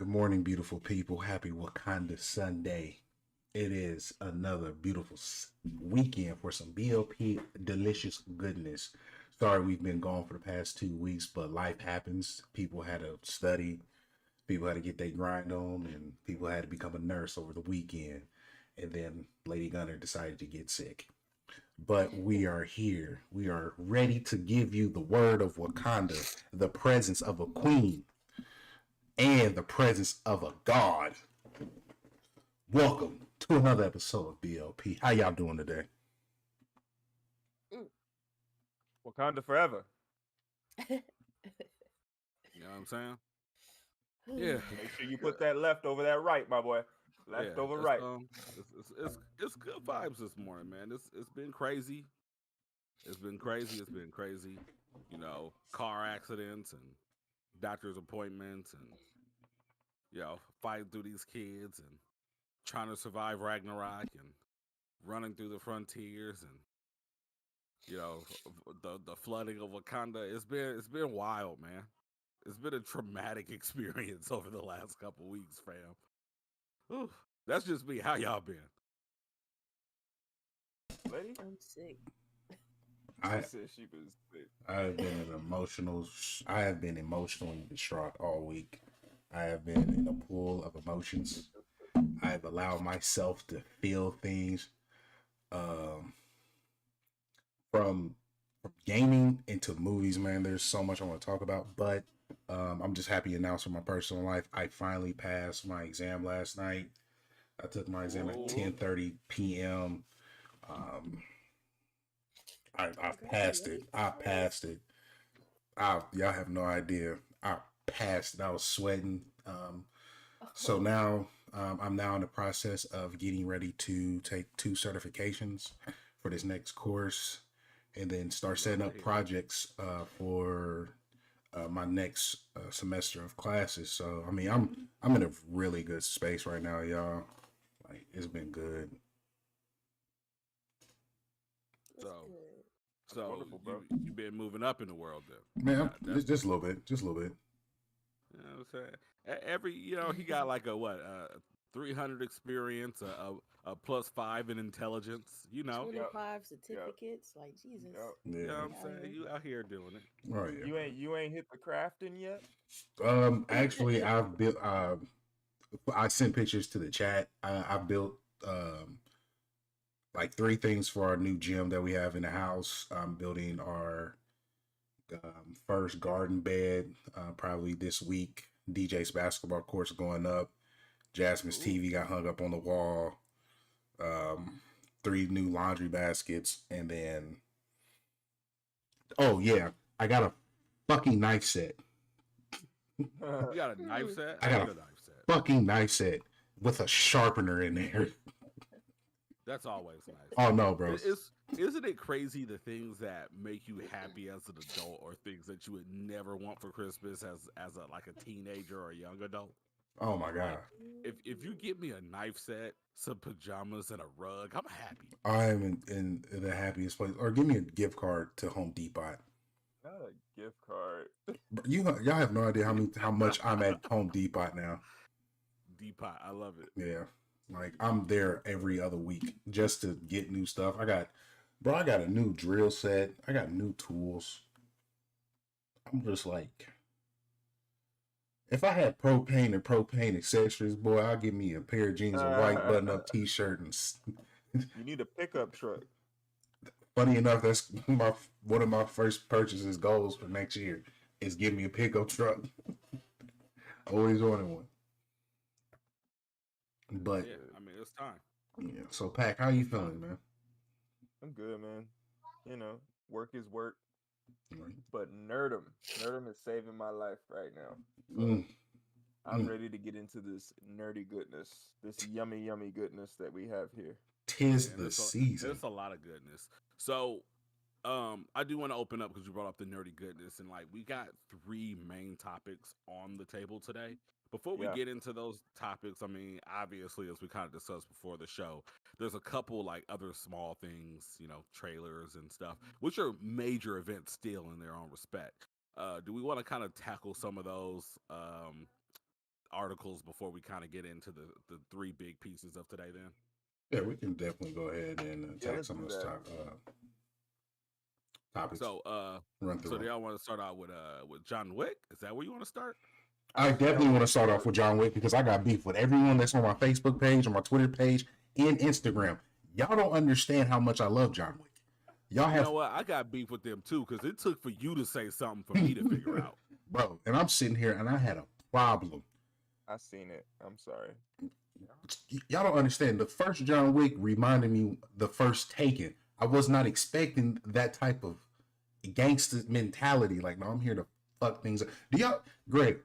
morning, beautiful people. Happy Wakanda Sunday. It is another beautiful weekend for some BLP delicious goodness. Sorry we've been gone for the past 2 weeks, but life happens. People had to study, people had to get their grind on, and people had to become a nurse over the weekend. And then Lady Gunner decided to get sick. But we are here. We are ready to give you the word of Wakanda, the presence of a queen, and the presence of a god. Welcome to another episode of BLP. How y'all doing today? Wakanda forever. You know what I'm saying? Yeah. Make sure you put that left over that right, my boy. Left over right. It's good vibes this morning, man. It's been crazy. It's been crazy. You know, car accidents and doctor's appointments and fighting through these kids and trying to survive Ragnarok and running through the frontiers and the flooding of Wakanda. It's been wild, man. It's been a traumatic experience over the last couple weeks, fam. Whew. That's just me. How y'all been? Lady? I'm sick. I said she was sick. I have been emotionally distraught all week. I have been in a pool of emotions. I have allowed myself to feel things from gaming into movies, man. There's so much I want to talk about, but I'm just happy to announce for my personal life, I finally passed my exam last night. I took my exam at 10:30 p.m. I passed it. Y'all have no idea. I passed it. I was sweating. So now I'm now in the process of getting ready to take 2 certifications for this next course, and then start setting up projects for my next semester of classes. So I mean, I'm in a really good space right now, y'all. Like, it's been good. So wonderful, bro. you've been moving up in the world, then, Man, just a little bit. You know what I'm saying? Every he got like a 300 experience, a +5 in intelligence. 25 certificates, like Jesus. Yeah. You know what I'm saying? You out here doing it. Oh yeah. You ain't hit the crafting yet? Actually, I've built. I sent pictures to the chat. I built like 3 things for our new gym that we have in the house. I'm building our first garden bed probably this week. DJ's basketball court's going up. Jasmine's TV got hung up on the wall. 3 new laundry baskets, and then I got a fucking knife set. You got a knife set? I got a knife set. Fucking knife set with a sharpener in there. That's always nice. Oh no, bro. Isn't it crazy the things that make you happy as an adult, or things that you would never want for Christmas as a teenager or a young adult? Oh my god. If you give me a knife set, some pajamas, and a rug, I'm happy. I'm in the happiest place. Or give me a gift card to Home Depot. Not a gift card. Y'all have no idea how much I'm at Home Depot now. Depot, I love it. Yeah. Like, I'm there every other week just to get new stuff. I got a new drill set. I got new tools. I'm just like, if I had propane and propane accessories, boy, I'll give me a pair of jeans, a white button-up t-shirt, and you need a pickup truck. Funny enough, that's one of my first purchases goals for next year is give me a pickup truck. Always wanted one. But yeah, I mean, it's time. Yeah. So, Pac, how you feeling, man? I'm good, man. Work is work. Right. But Nerdum is saving my life right now. So I'm ready to get into this nerdy goodness, this yummy goodness that we have here. Tis the season. There's a lot of goodness. So, I do want to open up because you brought up the nerdy goodness, and like we got 3 main topics on the table today. Before we get into those topics, I mean, obviously, as we kind of discussed before the show, there's a couple like other small things, trailers and stuff, which are major events still in their own respect. Do we want to kind of tackle some of those articles before we kind of get into the three big pieces of today? Then. Yeah, we can definitely go ahead and attack some of those topics. So, run through. So, do y'all want to start out with John Wick? Is that where you want to start? I definitely want to start off with John Wick because I got beef with everyone that's on my Facebook page, on my Twitter page, and Instagram. Y'all don't understand how much I love John Wick. Y'all have. You know what? I got beef with them too because it took for you to say something for me to figure out. Bro, and I'm sitting here and I had a problem. I seen it. I'm sorry. Y'all don't understand. The first John Wick reminded me the first Taken. I was not expecting that type of gangster mentality. Like, no, I'm here to fuck things up. Do y'all, Greg,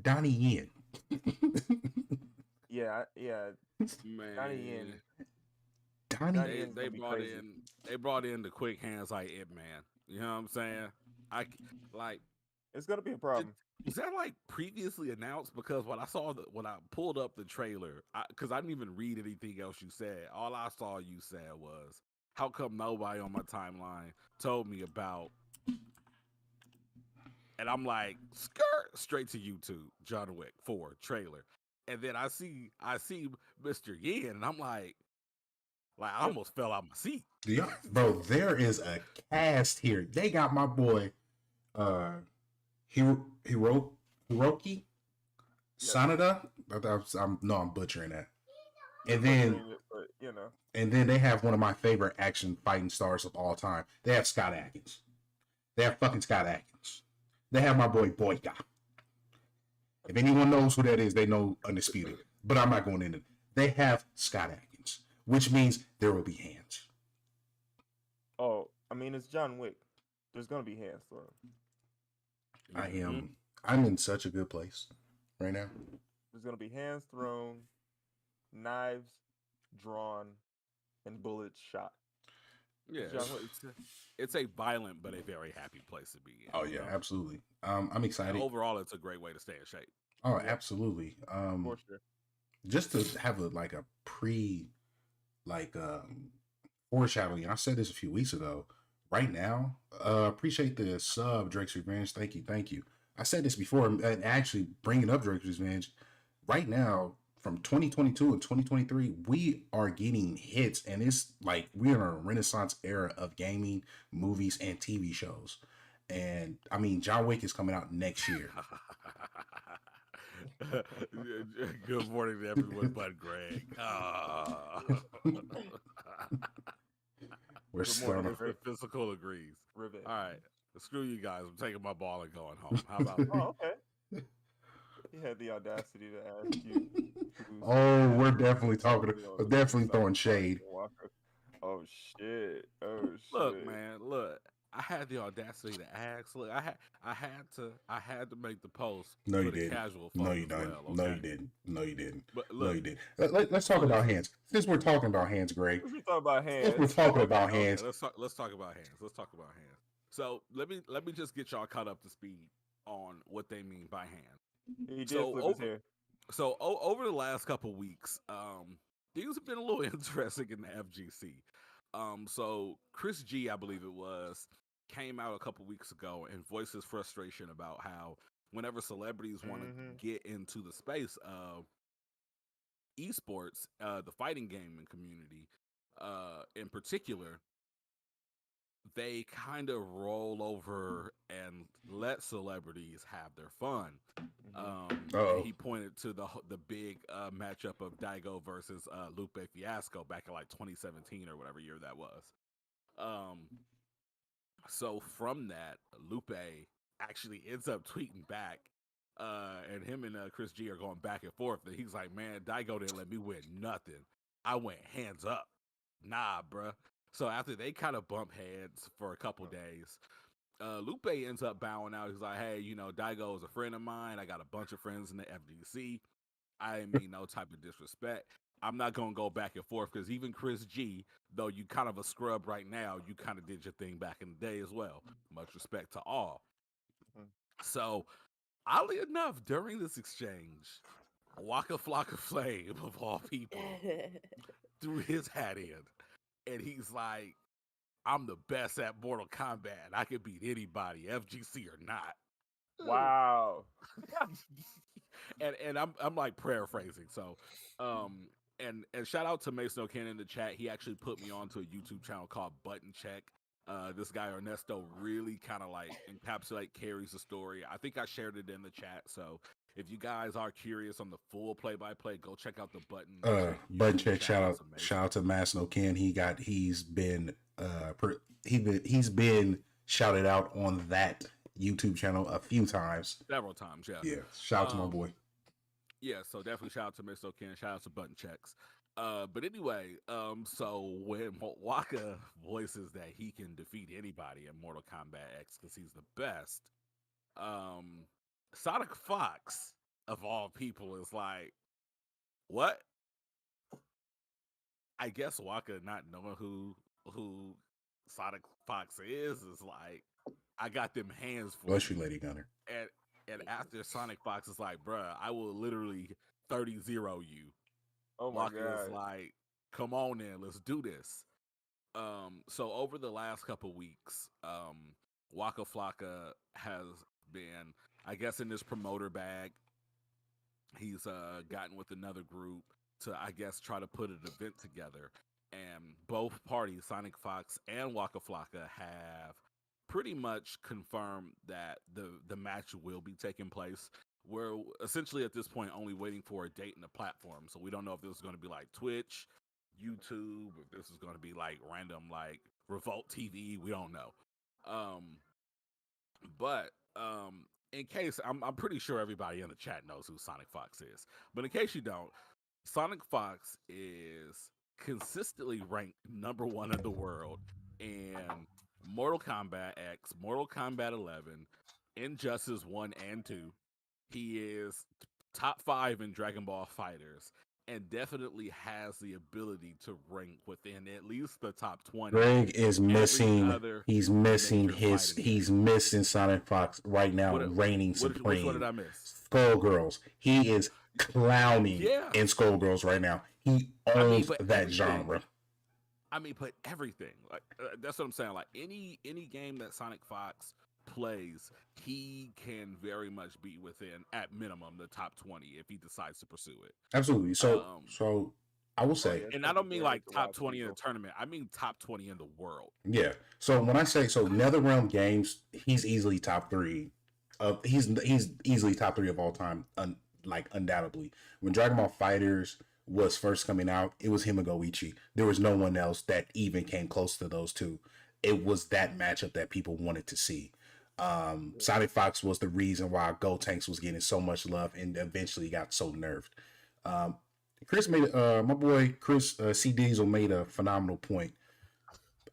Donnie Yen. yeah, man. Donnie Yen. They brought in the quick hands like It Man. You know what I'm saying? It's gonna be a problem. Was that like previously announced? Because when I pulled up the trailer, because I didn't even read anything else you said. All I saw you said was, "How come nobody on my timeline told me about?" And I'm like, straight to YouTube, John Wick 4 trailer, and then I see Mr. Yen, and I'm like I almost fell out my seat. Bro, there is a cast here. They got my boy, Hiroki Sanada. I'm butchering that. And then, and then they have one of my favorite action fighting stars of all time. They have Scott Adkins. They have fucking Scott Adkins. They have my boy Boyka. If anyone knows who that is, they know Undisputed. But I'm not going into it. They have Scott Adkins, which means there will be hands. Oh, I mean, it's John Wick. There's gonna be hands thrown. I'm in such a good place right now. There's gonna be hands thrown, knives drawn, and bullets shot. Yeah, it's a violent but a very happy place to be in. Oh yeah, absolutely. I'm excited. And overall, it's a great way to stay in shape. Oh, absolutely. For sure. Just to have a foreshadowing. I said this a few weeks ago. Right now, appreciate the sub, Drake's Revenge. Thank you. I said this before, and actually bringing up Drake's Revenge. Right now, from 2022 and 2023, we are getting hits, and it's like we're in a renaissance era of gaming, movies, and TV shows. And I mean, John Wick is coming out next year. Good morning to everyone but Greg. We're starting. Physical agrees. Rivet. All right. Screw you guys. I'm taking my ball and going home. How about Oh, okay. He had the audacity to ask you. Oh, we're definitely definitely throwing shade. Oh shit. Look, man, look. I had the audacity to ask. Look, I had to make the post. No, you didn't. Casual No, you didn't. Well, okay? No, you didn't. But look, no, you didn't. Let's talk about hands. Since we're talking about hands, Greg. Let's talk about hands. Since we're talking about hands. Let's talk about hands. Let's talk about hands. So let me just get y'all caught up to speed on what they mean by hand. He did flip his hair. So over the last couple weeks, things have been a little interesting in the FGC. So Chris G, I believe it was, came out a couple weeks ago and voiced his frustration about how whenever celebrities want to get into the space of esports, the fighting gaming community, in particular, they kind of roll over and let celebrities have their fun. And he pointed to the big matchup of Daigo versus Lupe Fiasco back in like 2017 or whatever year that was. So from that, Lupe actually ends up tweeting back, and him and Chris G are going back and forth. And he's like, "Man, Daigo didn't let me win nothing. I went hands up. Nah, bruh." So after they kind of bump heads for a couple days, Lupe ends up bowing out. He's like, "Hey, Daigo is a friend of mine. I got a bunch of friends in the FGC. I didn't mean no type of disrespect. I'm not going to go back and forth because even Chris G, though you kind of a scrub right now, you kind of did your thing back in the day as well. Much respect to all." So, oddly enough, during this exchange, Waka Flocka Flame, of all people, threw his hat in. And he's like, "I'm the best at Mortal Kombat. I can beat anybody, FGC or not." Wow. and I'm like paraphrasing. So, and shout out to Mason O'Ken in the chat. He actually put me onto a YouTube channel called Button Check. This guy Ernesto really kind of like carries the story. I think I shared it in the chat. So if you guys are curious on the full play-by-play, go check out the Button Check. Button Check. Shout out to Mason O'Ken. He's been shouted out on that YouTube channel a few times. Several times, yeah. Yeah. Shout out to my boy. Yeah, so definitely shout out to Mr. O'Ken, shout out to Button Checks. But anyway, so when Waka voices that he can defeat anybody in Mortal Kombat X because he's the best, Sonic Fox, of all people, is like, what? I guess Waka not knowing who Sonic Fox is like, I got them hands for Bless you, Lady Gunner. And after Sonic Fox is like, bruh, I will literally 30-0 you. Oh my God. Is like, come on then, let's do this. So over the last couple weeks, Waka Flocka has been, I guess, in this promoter bag. He's gotten with another group to, I guess, try to put an event together. And both parties, Sonic Fox and Waka Flocka, have pretty much confirmed that the match will be taking place. We're essentially at this point only waiting for a date and a platform. So we don't know if this is going to be like Twitch, YouTube, if this is going to be like random like Revolt TV. We don't know. But in case, I'm pretty sure everybody in the chat knows who Sonic Fox is. But in case you don't, Sonic Fox is consistently ranked #1 in the world in Mortal Kombat X, Mortal Kombat 11, Injustice 1 and 2. He is top 5 in Dragon Ball Fighters and definitely has the ability to rank within at least the top 20. Greg is missing. He's missing Sonic Fox right now, reigning supreme. Which one did I miss? Skullgirls. He is clowning in Skullgirls right now. He owns that genre. I mean, but everything, like that's what I'm saying. Like any game that Sonic Fox plays, he can very much be within, at minimum, the top 20 if he decides to pursue it. Absolutely. So I will say, and I don't mean like top 20 in the tournament. I mean top 20 in the world. Yeah. So when I say NetherRealm Games, he's easily top 3. He's easily top 3 of all time. Undoubtedly, when Dragon Ball Fighters was first coming out, it was him and Goichi. There was no one else that even came close to those two. It was that matchup that people wanted to see. Sonic Fox was the reason why Gotenks was getting so much love and eventually got so nerfed. Chris made my boy Chris C. Diesel made a phenomenal point.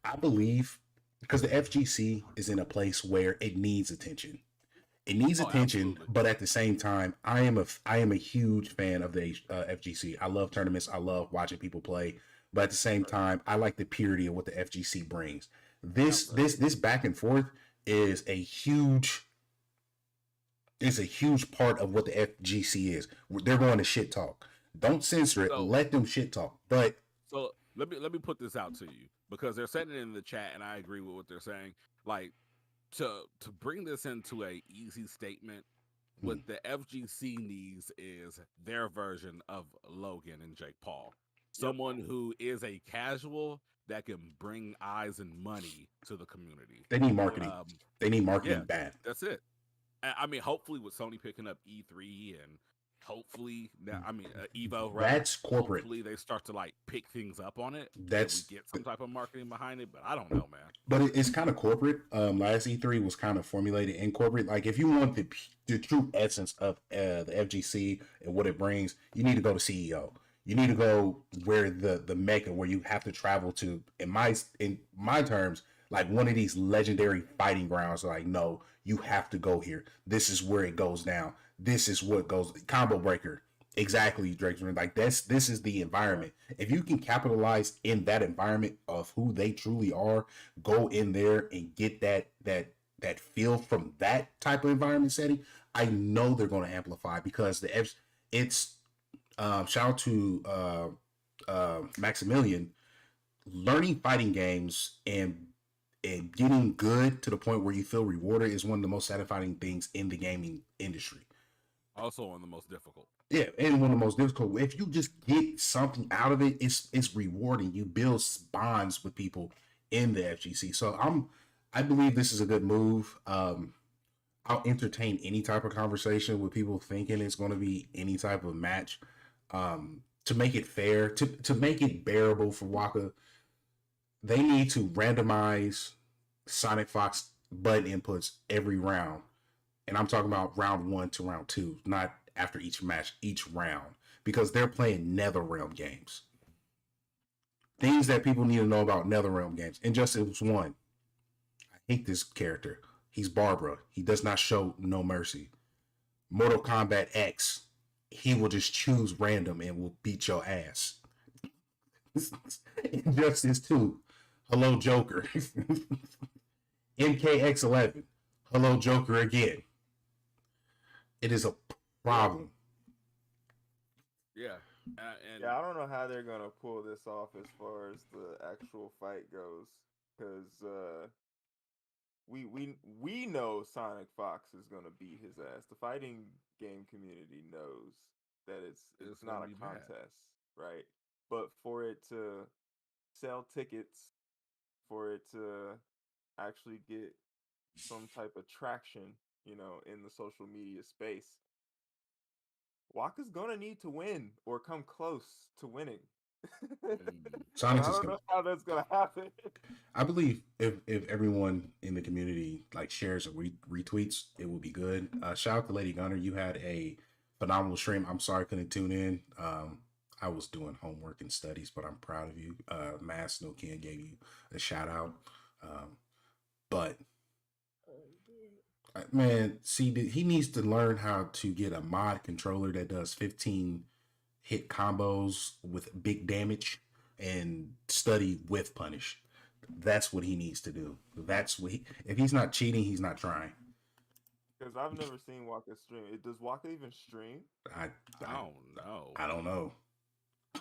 I believe because the FGC is in a place where it needs attention. It needs attention, absolutely. But at the same time, I am a huge fan of the FGC. I love tournaments. I love watching people play. But at the same time, I like the purity of what the FGC brings. This back and forth is a huge part of what the FGC is. They're going to shit talk. Don't censor it. Let them shit talk. But so let me put this out to you because they're saying it in the chat, and I agree with what they're saying. Like to bring this into a easy statement, what the FGC needs is their version of Logan and Jake Paul. Someone who is a casual that can bring eyes and money to the community. They need marketing. They need marketing bad. That's it. I mean, hopefully with Sony picking up E3 and hopefully now, Evo, right? That's corporate. Hopefully they start to like pick things up on it. We get some type of marketing behind it, but I don't know, man. But it's kind of corporate. Last E3 was kind of formulated in corporate. Like if you want the true essence of the FGC and what it brings, you need to go to CEO. You need to go where the mecca, where you have to travel to. In my terms, like one of these legendary fighting grounds. Like, no, you have to go here. This is where it goes down. This is what goes. Combo breaker. Exactly, Drake. Like this is the environment. If you can capitalize in that environment of who they truly are, go in there and get that feel from that type of environment setting. I know they're going to amplify because it's. Shout out to Maximilian. Learning fighting games and and getting good to the point where you feel rewarded is one of the most satisfying things in the gaming industry. Also one of the most difficult. Yeah, and one of the most difficult. If you just get something out of it, it's rewarding. You build bonds with people in the FGC. So I believe this is a good move. I'll entertain any type of conversation with people thinking it's going to be any type of match. To make it fair, to make it bearable for Waka, they need to randomize Sonic Fox button inputs every round. And I'm talking about round 1 to round 2, not after each match, each round, because they're playing NetherRealm games. Things that people need to know about NetherRealm games. Injustice 1. I hate this character. He's Barbara. He does not show no mercy. Mortal Kombat X. He will just choose random and will beat your ass. Injustice 2. Hello, Joker. MKX11. Hello, Joker again. It is a problem. Yeah. I don't know how they're going to pull this off as far as the actual fight goes. Because we know Sonic Fox is going to beat his ass. The fighting game community knows that it's not a contest, right? But for it to sell tickets, for it to actually get some type of traction, in the social media space, Waka's gonna need to win or come close to winning. I don't know how that's gonna happen. I believe if everyone in the community shares or retweets, it will be good. Shout out to Lady Gunner. You had a phenomenal stream. I'm sorry I couldn't tune in. I was doing homework and studies, but I'm proud of you. Mass No Ken gave you a shout out. But man, see, he needs to learn how to get a mod controller that does 15 hit combos with big damage and study with punish. That's what he needs to do. That's what if he's not cheating, he's not trying. Because I've never seen Waka stream. Does Waka even stream? I don't know. I don't know.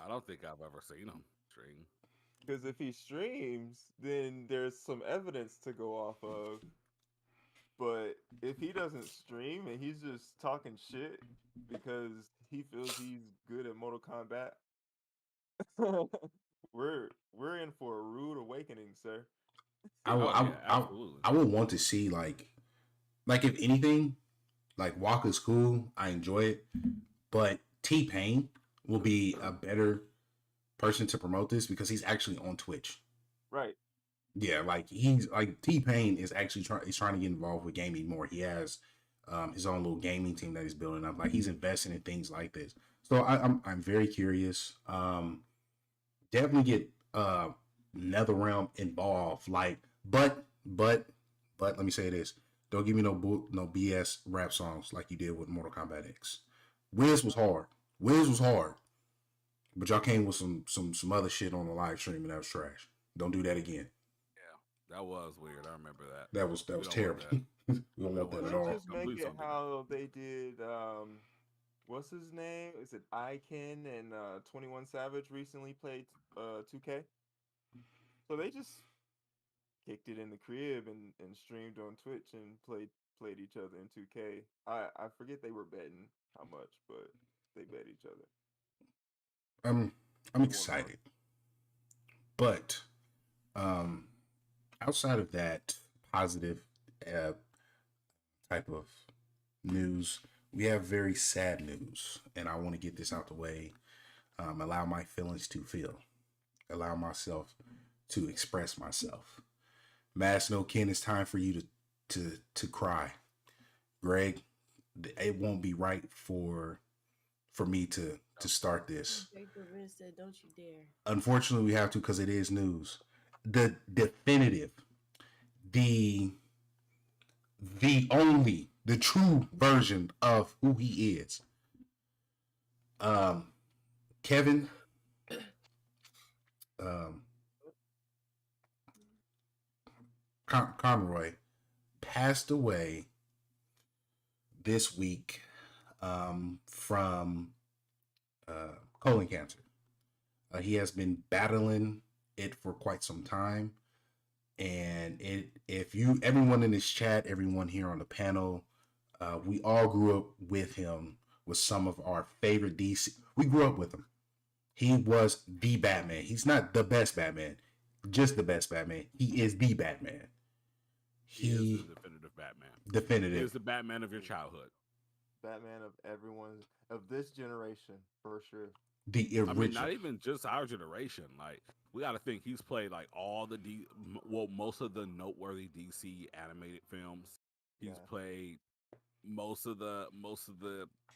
I don't think I've ever seen him stream. Because if he streams, then there's some evidence to go off of. But if he doesn't stream and he's just talking shit because he feels he's good at Mortal Kombat, we're in for a rude awakening, sir. I would want to see like if anything, Waka's cool. I enjoy it, but T-Pain will be a better person to promote this because he's actually on Twitch. Right. Yeah, he's T-Pain is actually trying to get involved with gaming more. He has his own little gaming team that he's building up. He's investing in things like this. So I'm very curious. Definitely get NetherRealm involved. But let me say this: don't give me no BS rap songs like you did with Mortal Kombat X. Wiz was hard, but y'all came with some other shit on the live stream and that was trash. Don't do that again. That was weird. I remember that. That was terrible. We don't want that at all. Just make it how they did. What's his name? Is it Iken and 21 Savage recently played 2K? So they just kicked it in the crib and streamed on Twitch and played each other in 2K. I forget they were betting how much, but they bet each other. I'm excited, but outside of that positive type of news, we have very sad news, and I want to get this out the way. Allow my feelings to feel, allow myself to express myself. Mass No Ken, it's time for you to cry. Greg, it won't be right for me to start this. Said, don't you dare. Unfortunately, we have to because it is news. The definitive, the only, the true version of who he is. Kevin, Conroy passed away this week from colon cancer. He has been battling it for quite some time. And everyone in this chat, everyone here on the panel, we all grew up with him, with some of our favorite DC. We grew up with him. He was the Batman. He's not the best Batman, just the best Batman. He is the Batman. He is the definitive Batman. Definitive. He is the Batman of your childhood. Batman of everyone of this generation for sure. The original. I mean, not even just our generation. Like, we got to think he's played like all the most of the noteworthy DC animated films. He's played most of the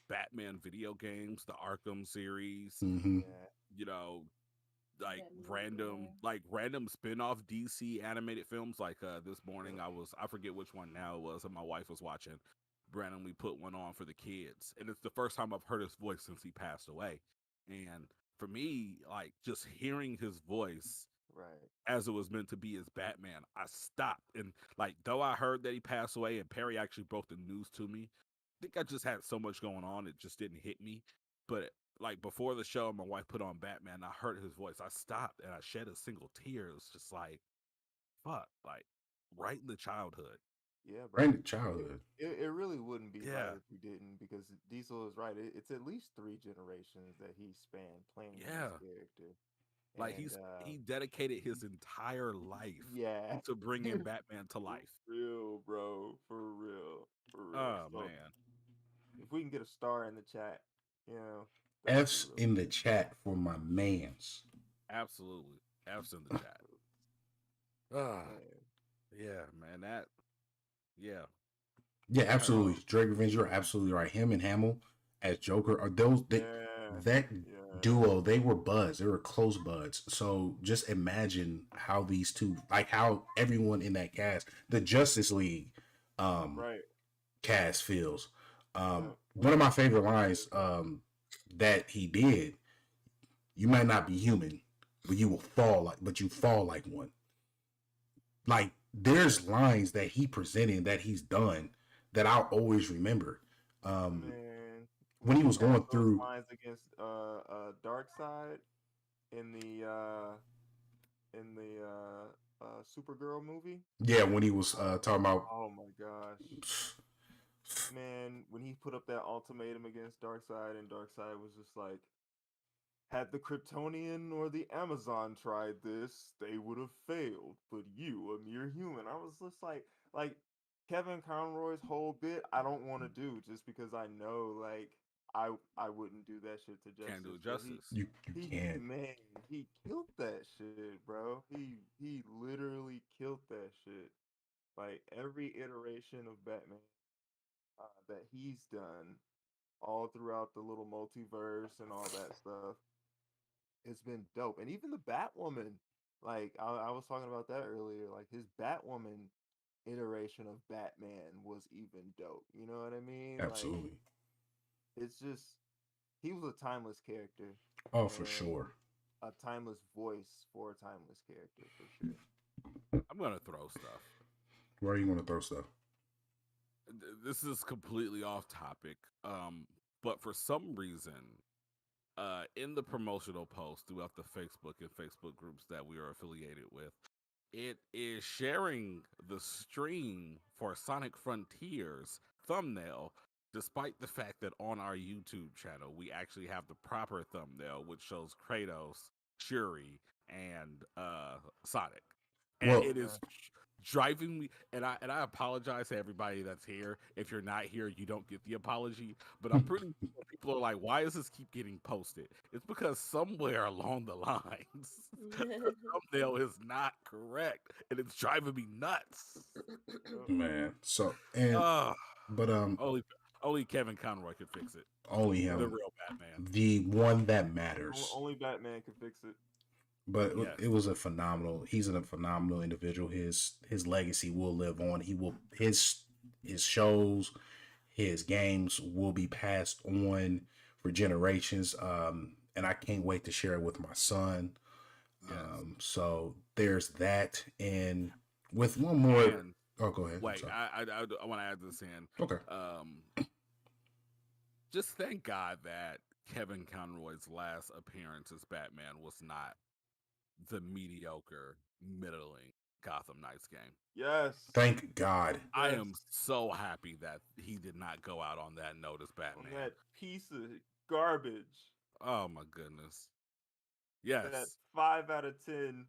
Batman video games, the Arkham series. Mm-hmm. You know, like random spin-off DC animated films. Like this morning, I forget which one now it was, and my wife was watching. Randomly put one on for the kids, and it's the first time I've heard his voice since he passed away. And for me, like, just hearing his voice as it was meant to be as Batman, I stopped. And like, though I heard that he passed away and Perry actually broke the news to me, I think I just had so much going on, it just didn't hit me. But like, before the show, my wife put on Batman, I heard his voice, I stopped and I shed a single tear. It was just like, fuck, like, right in the childhood. Yeah, right in the childhood. It really wouldn't be right if we didn't, because Diesel is right. It's at least 3 generations that he spanned playing this character. Like, he dedicated his entire life to bringing Batman to life. For real, bro. For real. Oh, so, man. If we can get a star in the chat, you know. F's in the chat for my mans. Absolutely. F's in the chat. Yeah, man. Yeah, absolutely. Drake Revenge, you're absolutely right. Him and Hamill as Joker are that duo, they were buds. They were close buds. So just imagine how these two, like how everyone in that cast, the Justice League cast feels. One of my favorite lines that he did, you might not be human, but you fall like one. Like, there's lines that he presented that he's done that I'll always remember. When he was going through lines against Darkseid in the Supergirl movie. Yeah, when he was talking about, oh my gosh, man, when he put up that ultimatum against Darkseid, and Darkseid was just like, had the Kryptonian or the Amazon tried this, they would have failed. But you, a mere human. I was just like Kevin Conroy's whole bit, I don't want to do, just because I know, like, I wouldn't do that shit to Justice. Can't do justice. You can't. Man, he killed that shit, bro. He literally killed that shit. Like, every iteration of Batman that he's done, all throughout the little multiverse and all that stuff, it's been dope. And even the Batwoman, like, I was talking about that earlier, like, his Batwoman iteration of Batman was even dope. You know what I mean? Absolutely. Like, it's just, he was a timeless character. Oh, for sure. A timeless voice for a timeless character, for sure. I'm gonna throw stuff. Where are you gonna throw stuff? This is completely off topic. But for some reason, in the promotional post throughout the Facebook and Facebook groups that we are affiliated with, it is sharing the stream for Sonic Frontiers thumbnail, despite the fact that on our YouTube channel, we actually have the proper thumbnail, which shows Kratos, Shuri, and Sonic. And it is driving me, and I apologize to everybody that's here. If you're not here, you don't get the apology. But I'm pretty sure people are like, why does this keep getting posted? It's because somewhere along the lines, the thumbnail is not correct, and it's driving me nuts. Man, so but only Kevin Conroy can fix it. Only him, the real Batman, the one that matters. Only Batman can fix it. But it was he's a phenomenal individual. His legacy will live on. His shows, his games will be passed on for generations. And I can't wait to share it with my son. Yes. So there's that. And with one more, go ahead. Wait, I want to add this in. Okay. Just thank God that Kevin Conroy's last appearance as Batman was not the mediocre, middling Gotham Knights game. Yes. Thank God. I Yes. am so happy that he did not go out on that note as On Batman. that piece of garbage. Oh my goodness. That Yes. 5 out of 10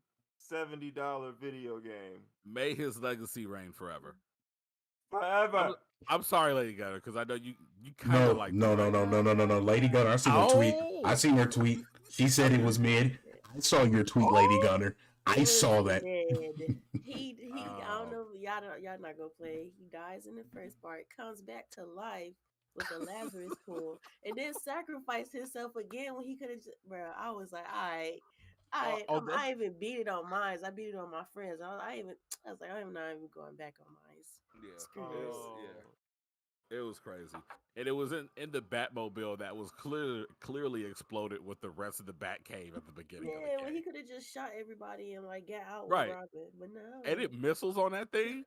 $70 video game. May his legacy reign forever. Forever. I'm sorry, Lady Gunner, because I know you kind of like No. Lady Gunner, I seen her tweet. I seen her tweet. She said it was mid. I saw your tweet, Lady Gunner. I saw that. He I don't know, y'all not gonna play. He dies in the first part, comes back to life with a Lazarus pool, and then sacrificed himself again when he could have. Bro, I was like, I even beat it on mine. I beat it on my friends. I was like, I'm not even going back on mine. Yeah. Screw this. It was crazy. And it was in the Batmobile that was clearly exploded with the rest of the Batcave at the beginning of the game. Well, he could have just shot everybody and like got out Right. with Robin, but no. And it missiles on that thing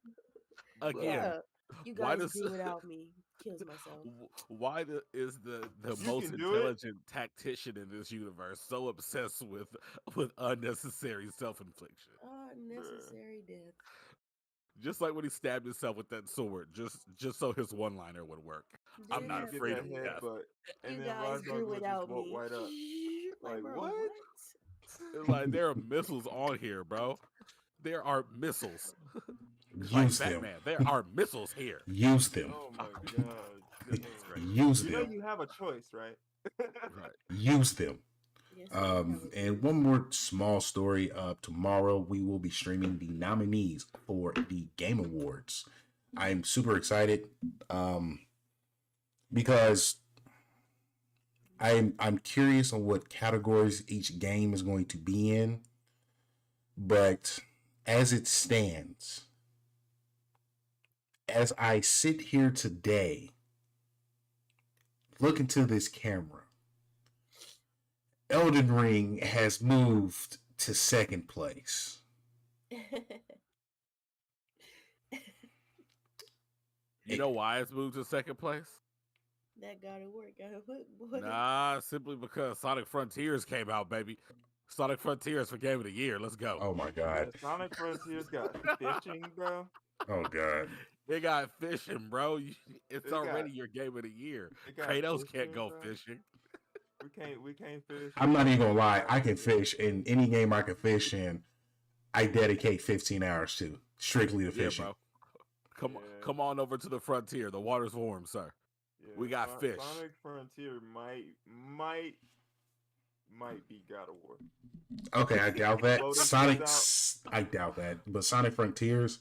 again. Yeah. You guys do without me. Kills myself. Why is the most intelligent tactician in this universe so obsessed with unnecessary self-infliction? Unnecessary death. Just like when he stabbed himself with that sword, just so his one-liner would work. Yeah, I'm not afraid of death. And you then guys do without me. White up. Like, bro, what? Like, there are missiles on here, bro. There are missiles. Use them. Batman, there are missiles here. Use them. Oh my god. Use them. You know you have a choice, right? Right. Use them. Yes, And one more small story. Tomorrow we will be streaming the nominees for the Game Awards. I'm super excited because I'm curious on what categories each game is going to be in. But as it stands, as I sit here today, look into this camera, Elden Ring has moved to second place. You know why it's moved to second place? That gotta work. Boy. Nah, simply because Sonic Frontiers came out, baby. Sonic Frontiers for Game of the Year. Let's go. Oh my god. Yeah, Sonic Frontiers got fishing, bro. Oh god. They got fishing, bro. It's already your Game of the Year. Kratos can't go fishing. We can't fish. I'm not even gonna lie. I can fish in any game I can fish in. I dedicate 15 hours to strictly to fishing. Bro. Come on over to the frontier. The water's warm, sir. Yeah, we got fish. Sonic Frontier might be God of War. Okay, I doubt that. I doubt that. But Sonic Frontiers,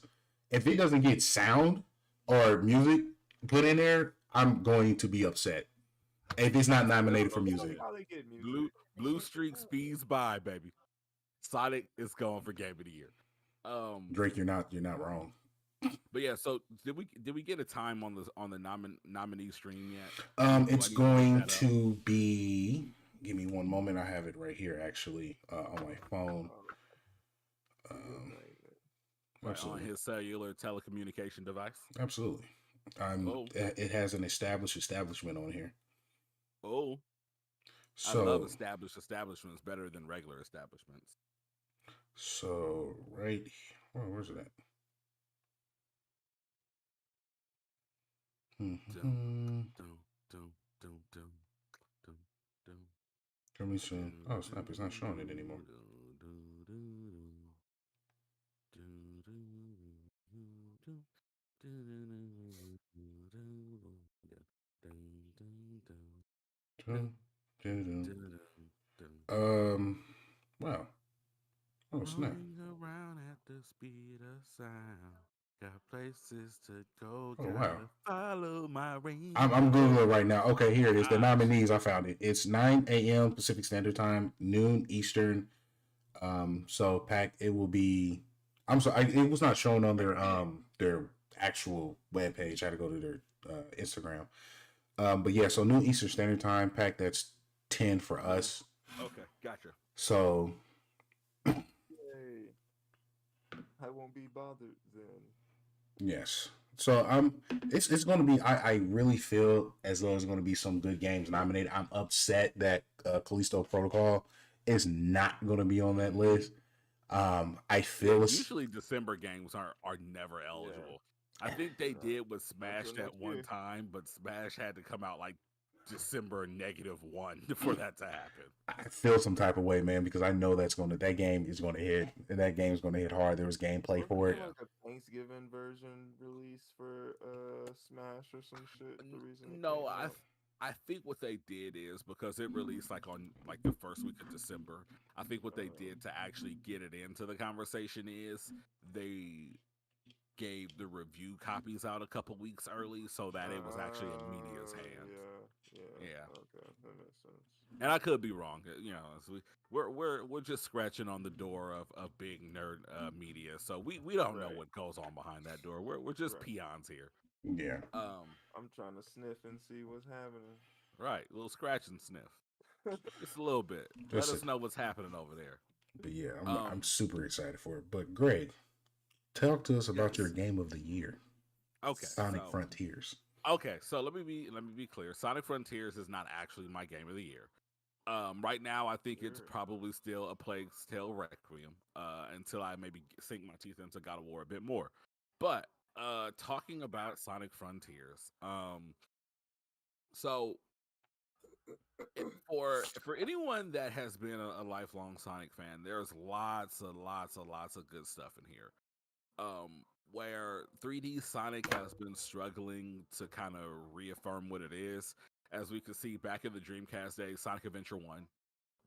if it doesn't get sound or music put in there, I'm going to be upset. If it's not nominated for music. Blue Streak speeds by, baby. Sonic is going for Game of the Year. Drake, you're not wrong. But yeah, so did we get a time on the nominee stream yet? It's going to be. Give me one moment. I have it right here, actually, on my phone. On his cellular telecommunication device. Absolutely. It has an establishment on here. Oh, so, I love established establishments better than regular establishments. So right, where's it at? Let me see. Oh snap! It's not showing it anymore. Wow. Oh snap. Around at the speed of sound. Got places to go. Oh wow. Follow my rain. I'm Googling right now. Okay, here it is. The nominees, I found it. It's 9 a.m. Pacific Standard Time, noon Eastern. So Pac, it will be. I'm sorry, it was not shown on their actual webpage. I had to go to their Instagram. But yeah, so noon Eastern Standard Time, Pac. That's 10 for us. Okay, gotcha. So. I won't be bothered then. Yes. So it's going to be. I really feel as though it's going to be some good games nominated. I'm upset that Callisto Protocol is not going to be on that list. I feel it's Usually December games are never eligible. I think they did with Smash Until that next one year. time, but Smash had to come out like December -1 for that to happen. I feel some type of way, man, because I know that game is gonna hit, and that game's gonna hit hard. There was gameplay Wasn't for there it. like a Thanksgiving version release for Smash or some shit the reason it No, came out? I think what they did is because it released like on like the first week of December. I think what they did to actually get it into the conversation is they gave the review copies out a couple weeks early so that it was actually in media's hands. Yeah. Okay, that makes sense. And I could be wrong. You know, we're just scratching on the door of big nerd media, so we don't know Right. what goes on behind that door. We're just Right. peons here. Yeah. I'm trying to sniff and see what's happening. Right, a little scratch and sniff, just a little bit. Let Just us know what's happening over there. but yeah, I'm Um, super excited for it. But Greg, talk to us about your yes. game of the year, Okay, Sonic so Frontiers. so let me be clear. Sonic Frontiers is not actually my game of the year. Right now, I think it's Sure. probably still a Plague's Tale Requiem until I maybe sink my teeth into God of War a bit more. But talking about Sonic Frontiers, so for anyone that has been a lifelong Sonic fan, there's lots of good stuff in here. Where 3D Sonic has been struggling to kind of reaffirm what it is. As we could see back in the Dreamcast days, Sonic Adventure 1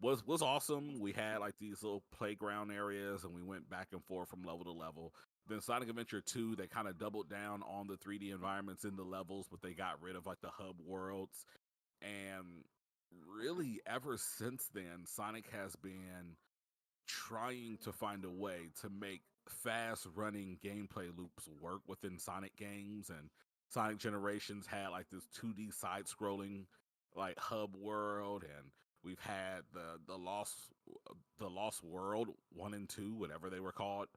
was awesome. We had like these little playground areas and we went back and forth from level to level. Then Sonic Adventure 2, they kind of doubled down on the 3D environments in the levels, but they got rid of like the hub worlds. And really ever since then, Sonic has been trying to find a way to make fast running gameplay loops work within Sonic games, and Sonic Generations had like this 2D side scrolling like hub world, and we've had the Lost World 1 and 2, whatever they were called,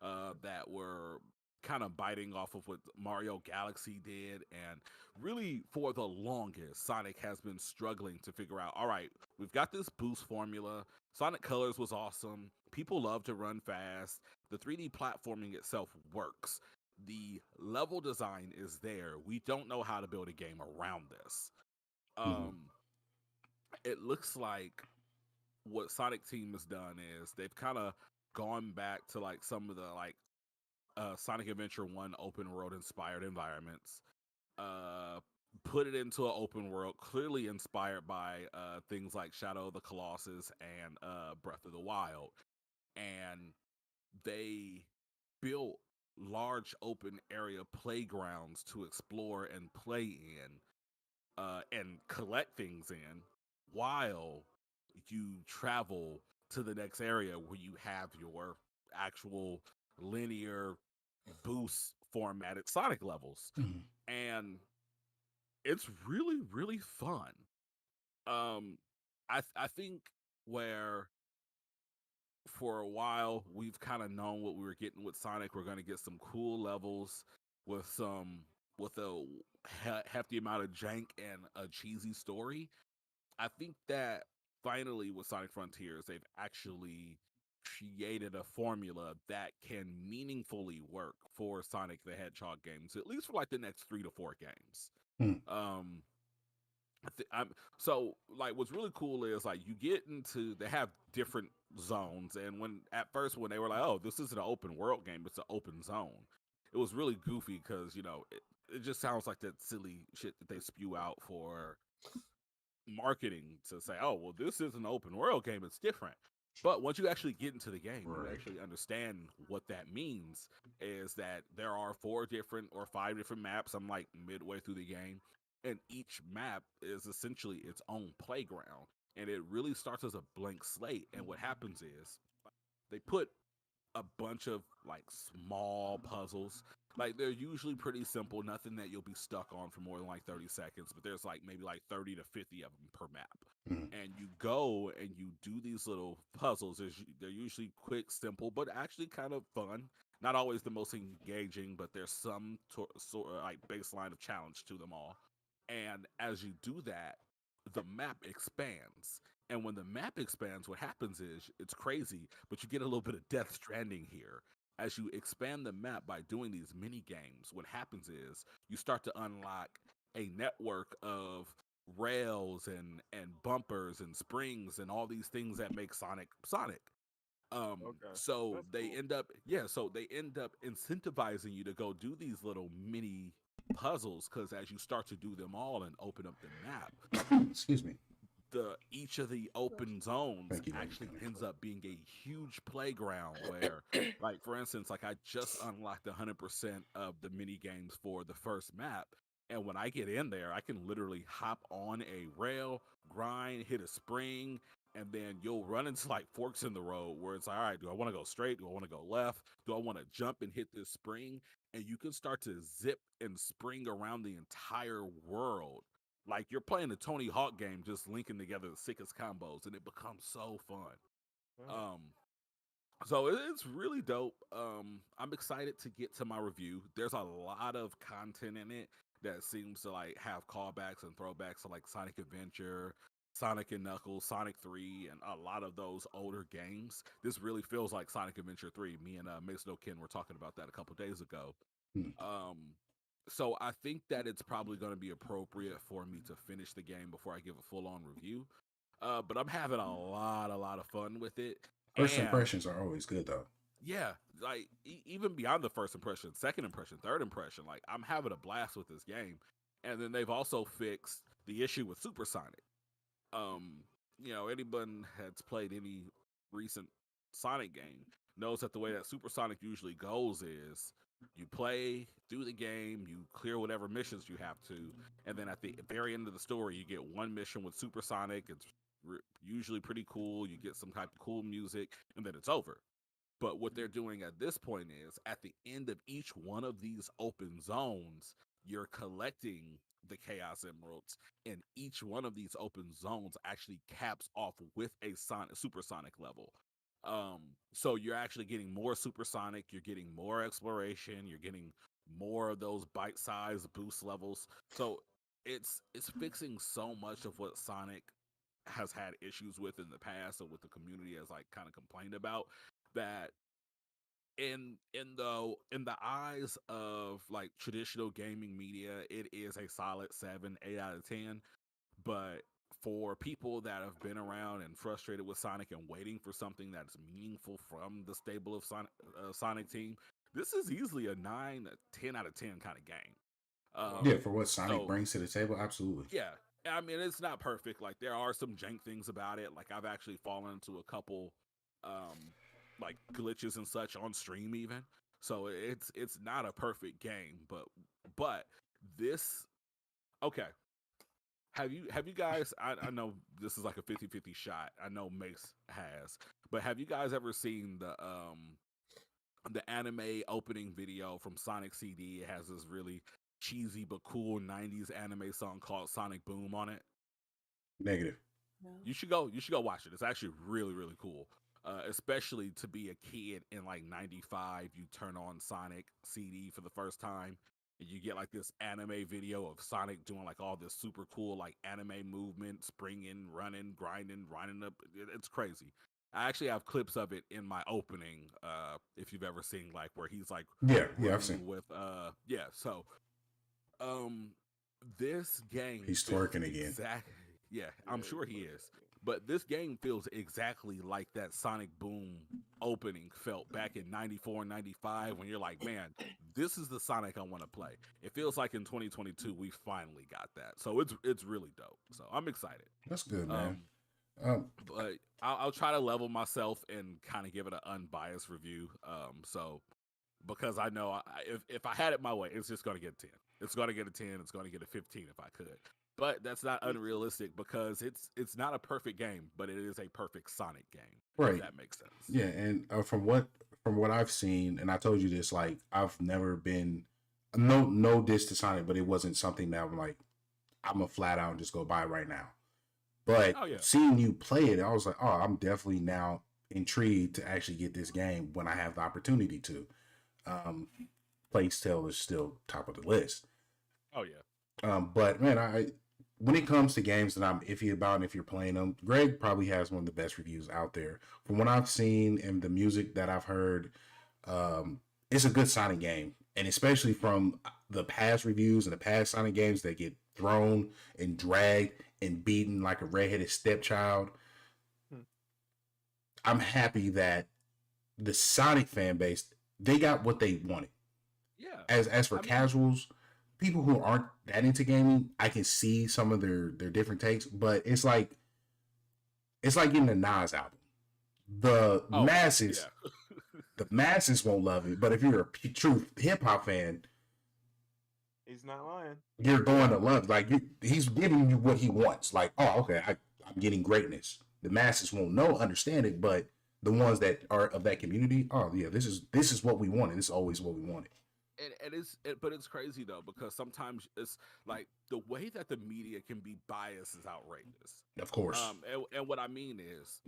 that were kind of biting off of what Mario Galaxy did. And really for the longest, Sonic has been struggling to figure out, all right, we've got this boost formula. Sonic Colors was awesome. People love to run fast. The 3D platforming itself works. The level design is there. We don't know how to build a game around this. Mhm. It looks like what Sonic Team has done is they've kind of gone back to like some of the like Sonic Adventure 1 open world inspired environments. Uh, put it into an open world, clearly inspired by things like Shadow of the Colossus and Breath of the Wild. And they built large open area playgrounds to explore and play in and collect things in while you travel to the next area where you have your actual linear boost formatted Sonic levels. Mhm. And it's really fun. I think where for a while we've kind of known what we were getting with Sonic. We're going to get some cool levels with a hefty amount of jank and a cheesy story. I think that finally with Sonic Frontiers, they've actually created a formula that can meaningfully work for Sonic the Hedgehog games, at least for like the next 3 to 4 games. Hmm. Um, so like what's really cool is like you get into they have different zones, and when at first when they were like, oh, this isn't an open world game, it's an open zone, it was really goofy because it just sounds like that silly shit that they spew out for marketing to say, oh, well, this is an open world game, it's different. But once you actually get into the game, you Right. actually understand what that means is that there are 4 different or 5 different maps. I'm like midway through the game, and each map is essentially its own playground. And it really starts as a blank slate. And what happens is they put a bunch of like small puzzles. Like they're usually pretty simple, nothing that you'll be stuck on for more than like 30 seconds, but there's like maybe like 30 to 50 of them per map. Mhm. And you go and you do these little puzzles. They're usually quick, simple, but actually kind of fun. Not always the most engaging, but there's some sort of like baseline of challenge to them all. And as you do that, the map expands And when the map expands, what happens is it's crazy, but you get a little bit of Death Stranding here. As you expand the map by doing these mini games, what happens is you start to unlock a network of rails and bumpers and springs and all these things that make Sonic Sonic. Okay, So that's they cool. end up, yeah, so they end up incentivizing you to go do these little mini puzzles because as you start to do them all and open up the map, Excuse me. each of the open zones Thank you, ladies. actually ends up being a huge playground where, like, for instance, like I just unlocked 100% of the mini games for the first map, and when I get in there I can literally hop on a rail, grind, hit a spring, and then you'll run into like forks in the road where it's like, all right, do I want to go straight, do I want to go left, do I want to jump and hit this spring, and you can start to zip and spring around the entire world like you're playing a Tony Hawk game, just linking together the sickest combos, and it becomes so fun. Mm. Um, so it's really dope. I'm excited to get to my review. There's a lot of content in it that seems to like have callbacks and throwbacks to like Sonic Adventure, Sonic and Knuckles, Sonic 3, and a lot of those older games. This really feels like Sonic Adventure 3. Me and Mace No Ken were talking about that a couple days ago. Hmm. So I think that it's probably going to be appropriate for me to finish the game before I give a full on review. But I'm having a lot of fun with it. First And impressions are always good, though. yeah, like even beyond the first impression, second impression, third impression, like I'm having a blast with this game. And then they've also fixed the issue with Supersonic. Um, anyone that's played any recent Sonic game knows that the way that Supersonic usually goes is you play through the game, you clear whatever missions you have to, and then at the very end of the story, you get one mission with Supersonic. It's usually pretty cool. You get some type of cool music, and then it's over. But what they're doing at this point is at the end of each one of these open zones, you're collecting the Chaos Emeralds, and each one of these open zones actually caps off with a supersonic level. So you're actually getting more supersonic, you're getting more exploration, you're getting more of those bite-sized boost levels. So it's fixing so much of what Sonic has had issues with in the past, or what the community has like kind of complained about, that in the eyes of like traditional gaming media, it is a solid 7, 8 out of 10. But for people that have been around and frustrated with Sonic and waiting for something that's meaningful from the stable of Sonic team, this is easily a 9, 10 out of 10 kind of game. Yeah, for what Sonic So brings to the table, absolutely. yeah, I mean it's not perfect. Like there are some jank things about it. Like I've actually fallen into a couple like glitches and such on stream even. So it's not a perfect game, but this okay. Have you guys I know this is like a 50-50 shot. I know Mace has. But have you guys ever seen the anime opening video from Sonic CD? It has this really cheesy but cool 90s anime song called Sonic Boom on it. Negative. No. You should go watch it. It's actually really cool. Especially to be a kid in like 95, you turn on Sonic CD for the first time and you get like this anime video of Sonic doing like all this super cool like anime movement, springing, running, grinding, winding up. It's crazy. I actually have clips of it in my opening. If you've ever seen like where he's like Yeah, I've running seen. with yeah. So this game He's feels twerking again. yeah, I'm sure he is. But this game feels exactly like that Sonic Boom opening felt back in 94, 95 when you're like, man, this is the Sonic I want to play. It feels like in 2022 we finally got that. So it's really dope. So I'm excited. That's good, man. But I'll try to level myself and kind of give it an unbiased review. So because I know if I had it my way, it's just going to get a 10. It's going to get a 10. It's going to get a 15 if I could. But that's not unrealistic because it's not a perfect game, but it is a perfect Sonic game. Right. If that makes sense. Yeah, and from what I've seen, and I told you this, like I've never been no diss to Sonic, but it wasn't something that I'm like I'm a flat out and just go buy right now. But seeing you play it, I was like, oh, I'm definitely now intrigued to actually get this game when I have the opportunity to. Plague Tale is still top of the list. Oh yeah. But man, when it comes to games that I'm iffy about, and if you're playing them, Greg probably has one of the best reviews out there. From what I've seen and the music that I've heard, it's a good Sonic game. And especially from the past reviews and the past Sonic games that get thrown and dragged and beaten like a redheaded stepchild, I'm happy that the Sonic fan base, they got what they wanted. Yeah. As for casuals, people who aren't that into gaming, I can see some of their different takes, but it's like getting a Nas album. The masses, the masses won't love it, but if you're a true hip hop fan, he's not lying. You're going to love. Like he's giving you what he wants. Like, oh, okay, I'm getting greatness. The masses won't understand it, but the ones that are of that community, oh yeah, this is what we wanted. This is always what we wanted. But it's crazy though, because sometimes it's like the way that the media can be biased is outrageous. Of course. And what I mean is,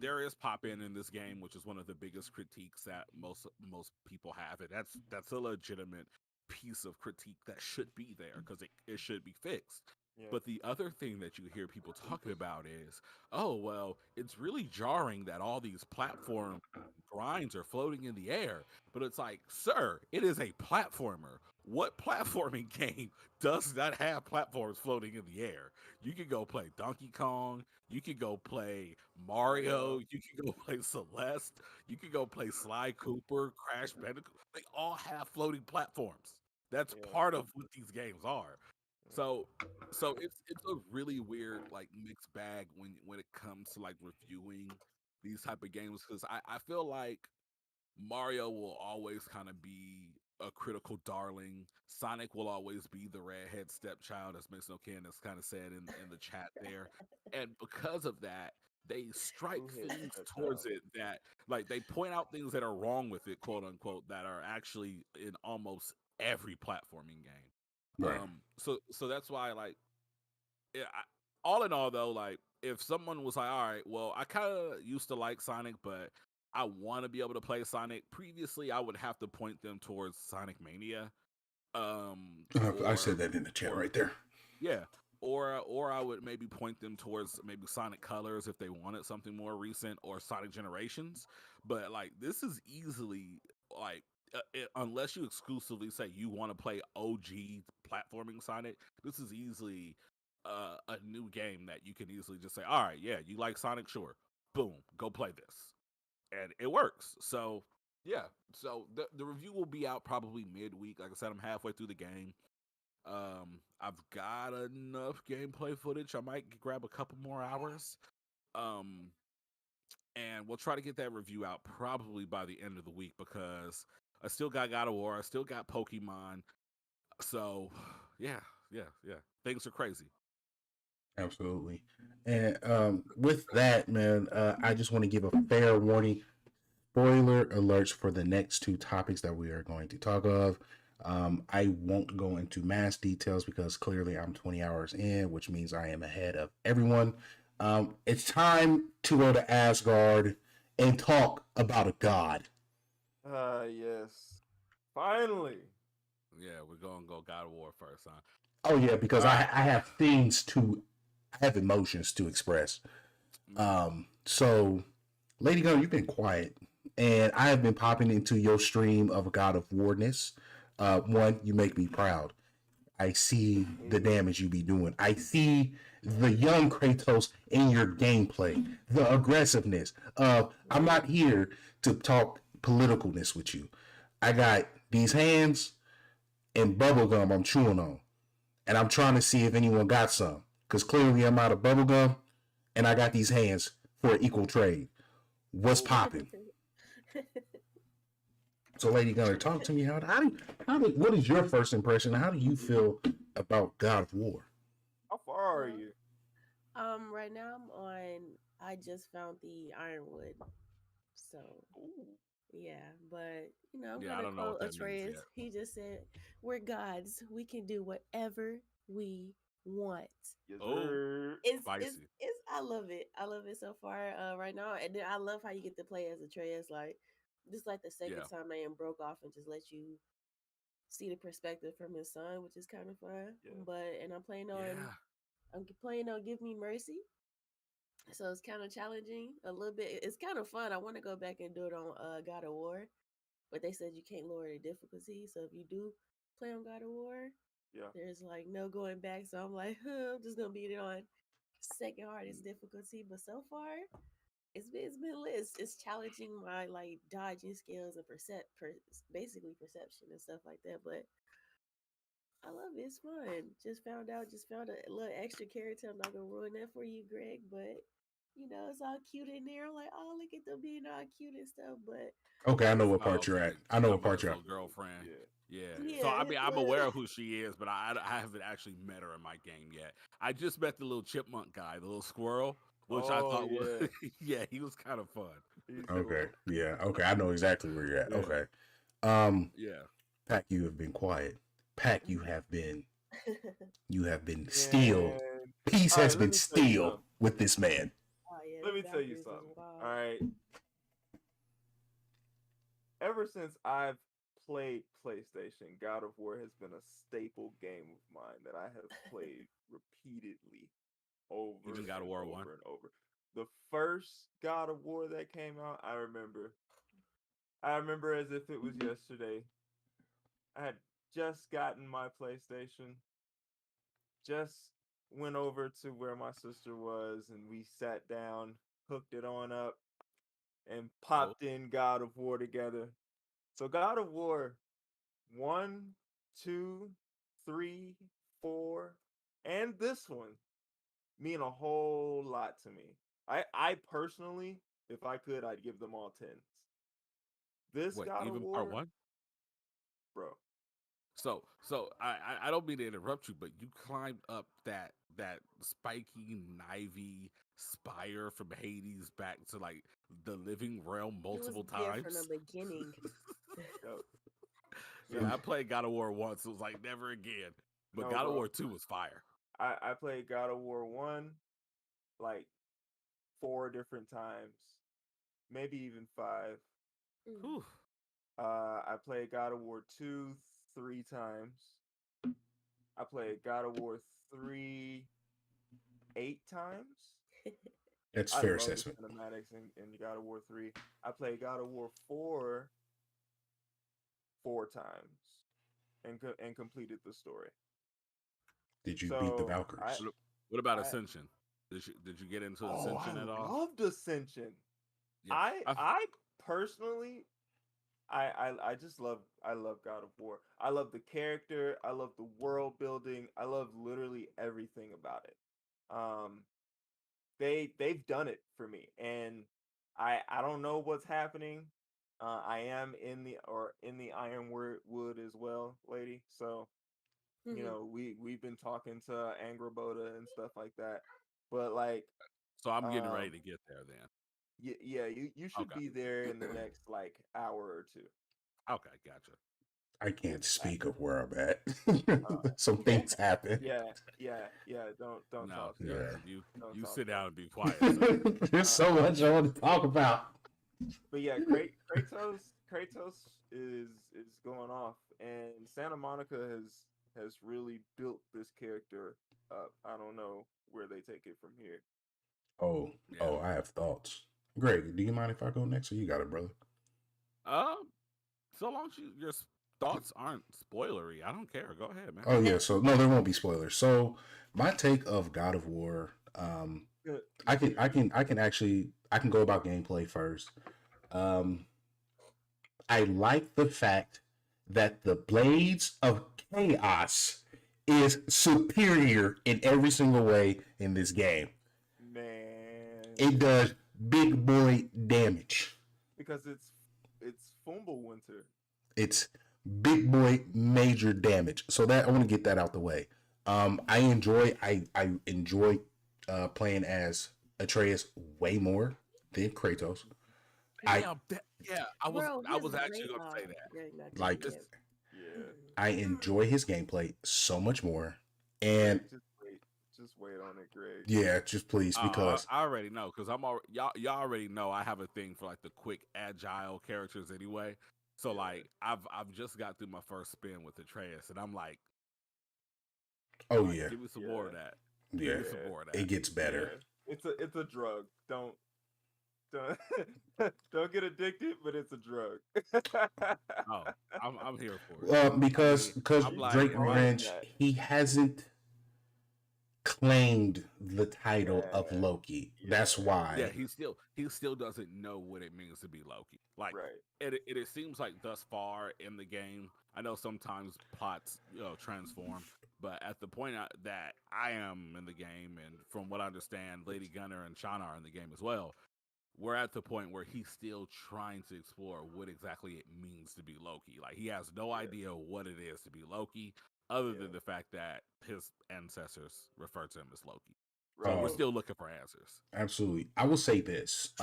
there is pop in this game, which is one of the biggest critiques that most people have, and that's a legitimate piece of critique that should be there because it should be fixed. Yeah. But the other thing that you hear people talking about is, oh, well, it's really jarring that all these platform grinds are floating in the air. But it's like, sir, it is a platformer. What platforming game does not have platforms floating in the air? You can go play Donkey Kong. You can go play Mario. You can go play Celeste. You can go play Sly Cooper, Crash Bandicoot. They all have floating platforms. That's part of what these games are. So it's a really weird like mixed bag when it comes to like reviewing these type of games, because I feel like Mario will always kind of be a critical darling. Sonic will always be the redhead stepchild, as Miss Nokan has kind of said in the chat there. And because of that, they strike things towards it that like they point out things that are wrong with it, quote unquote, that are actually in almost every platforming game. Right. So that's why, like, all in all, though, like, if someone was like, all right, well, I kind of used to like Sonic, but I want to be able to play Sonic. Previously, I would have to point them towards Sonic Mania. I said that in the chat right there. Yeah. Or I would maybe point them towards maybe Sonic Colors if they wanted something more recent, or Sonic Generations. But, like, this is easily, like, unless you exclusively say you want to play OG platforming Sonic, this is easily a new game that you can easily just say, all right, yeah, you like Sonic? Sure. Boom, go play this. And it works. So, yeah. So the review will be out probably midweek. Like I said, I'm halfway through the game. I've got enough gameplay footage. I might grab a couple more hours. And we'll try to get that review out probably by the end of the week, because I still got God of War. I still got Pokemon. So, yeah. Things are crazy. Absolutely. And with that, man, I just want to give a fair warning. Spoiler alerts for the next two topics that we are going to talk of. I won't go into mass details because clearly I'm 20 hours in, which means I am ahead of everyone. It's time to go to Asgard and talk about a god. Yes. Finally. Yeah, we're going to go God of War first, huh? Oh, yeah, because I have I have emotions to express. So, Lady Gunner, you've been quiet, and I have been popping into your stream of God of Warness. One, you make me proud. I see the damage you be doing. I see the young Kratos in your gameplay, the aggressiveness. I'm not here to talk politicalness with you. I got these hands and bubblegum I'm chewing on, and I'm trying to see if anyone got some, because clearly I'm out of bubblegum, and I got these hands for equal trade. What's popping? So, Lady Gunner, talk to me. What is your first impression? How do you feel about God of War? How far are you? Right now I just found the Ironwood. So, yeah, but I'm gonna quote Atreus. He just said, "We're gods. We can do whatever we want." Yes, it's I love it. I love it so far right now, and then I love how you get to play as Atreus. Like, this is like the second time they broke off and just let you see the perspective from his son, which is kind of fun. Yeah. But I'm playing on Yeah. Give Me Mercy. So it's kind of challenging a little bit. It's kind of fun. I want to go back and do it on God of War, but they said you can't lower the difficulty. So if you do play on God of War, Yeah. there's like no going back. So I'm like, huh, I'm just gonna beat it on second hardest difficulty. But so far, it's been lit. It's challenging my like dodging skills and basically perception and stuff like that. But I love it. It's fun. Just found a little extra character. I'm not gonna ruin that for you, Greg, but it's all cute in there. I'm like, oh, look at them being all cute and stuff. But Okay, I know it's what Oh, part you're at. okay. I You know talking what about part his you're at. little girlfriend? Yeah. Yeah. So yeah, I mean, his I'm little aware of who she is, but I haven't actually met her in my game yet. I just met the little chipmunk guy, the little squirrel, which I Oh thought was yeah, yeah, he was kind of fun. he's Okay, cool. yeah, okay, I know exactly where you're at. Yeah. Okay, Yeah. Pack, you have been quiet. Pack, you Mhm. have been stealed. And Peace all has right, let been me tell you stealed something. with this man. Oh yeah, Let them me tell you Valkyries was something. wild. All right. Ever since I've played PlayStation, God of War has been a staple game of mine that I have played repeatedly over Even God of and War over 1. and over. The first God of War that came out, I remember. I remember as if it was yesterday. I had just gotten my PlayStation, just went over to where my sister was, and we sat down, hooked it on up, and Oh, popped in God of War together. So God of War 1, 2, 3, 4, and this one mean a whole lot to me. I personally, if I could, I'd give them all tens. This wait, God of even part War, 1? bro. So I don't mean to interrupt you, but you climbed up that spiky knivey spire from Hades back to like the living realm He was multiple there from the times. beginning. Yo, Yeah, yo, I played God of War once. It was like never again. But no, God of bro. War 2 was fire. I played God of War 1 like 4 different times, maybe even 5. Mm. Whew. I played God of War 2 3 times. I played God of War 3 8 times. That's I fair love the assessment. cinematics in God of War 3. I played God of War 4 4 times and completed the story. Did you beat the So I Valkyries? What about I Ascension? Did you get into oh I Ascension at all? loved Ascension. Yeah. I personally I just I love God of War. I love the character. I love the world building. I love literally everything about it. Um, they've done it for me, and I don't know what's happening. I am in the Ironwood as well, lady. So we've been talking to Angraboda and stuff like that. But like So I'm getting ready um to get there then. yeah, you should Okay. be there in the next like hour or two. Okay, gotcha. I can't I, speak of where I'm at. Some uh, things happen. yeah. Don't No, talk. no, Yeah. Don't you talk sit about down it. and be quiet, sir. There's so much I want to talk about. But yeah, Kratos is going off, and Santa Monica has really built this character up. I don't know where they take it from here. Oh, Yeah. I have thoughts. Greg, do you mind if I go next, or you got it, brother? So long as your thoughts aren't spoilery, I don't care. Go ahead, man. Oh yeah. So no, there won't be spoilers. So my take of God of War. Good. I can go about gameplay first. Um, I like the fact that the Blades of Chaos is superior in every single way in this game. Man, It does big boy damage. because it's Fumble Winter. It's big boy major damage. So that I want to get that out the way. I enjoy playing as Atreus way more than Kratos. I Damn, yeah, I Bro, I his was actually great going to say that. Greg not like cutting it. Yeah, I enjoy his gameplay so much more. And Greg, just wait on it, Greg. yeah, just please, because I already know because I'm already y'all already know I have a thing for like the quick agile characters anyway. So like I've just got through my first spin with Atreus, and I'm like, Oh yeah, give me some more of that. yeah. Give me some more of that. It gets better. Yeah. It's a drug. Don't don't get addicted, but it's a drug. Oh, I'm here for it. Because I'm like, Drake right. Ranch, he hasn't claimed the title of Yeah. Loki. Yeah. That's why. yeah, he still doesn't know what it means to be Loki. Like, Right. it seems like thus far in the game, I know sometimes plots transform, but at the point that I am in the game, and from what I understand, Lady Gunner and Shauna are in the game as well. We're at the point where he's still trying to explore what exactly it means to be Loki. Like, he has no idea what it is to be Loki, other than the fact that his ancestors refer to him as Loki. So we're Right. still looking for answers. Absolutely. I will say this.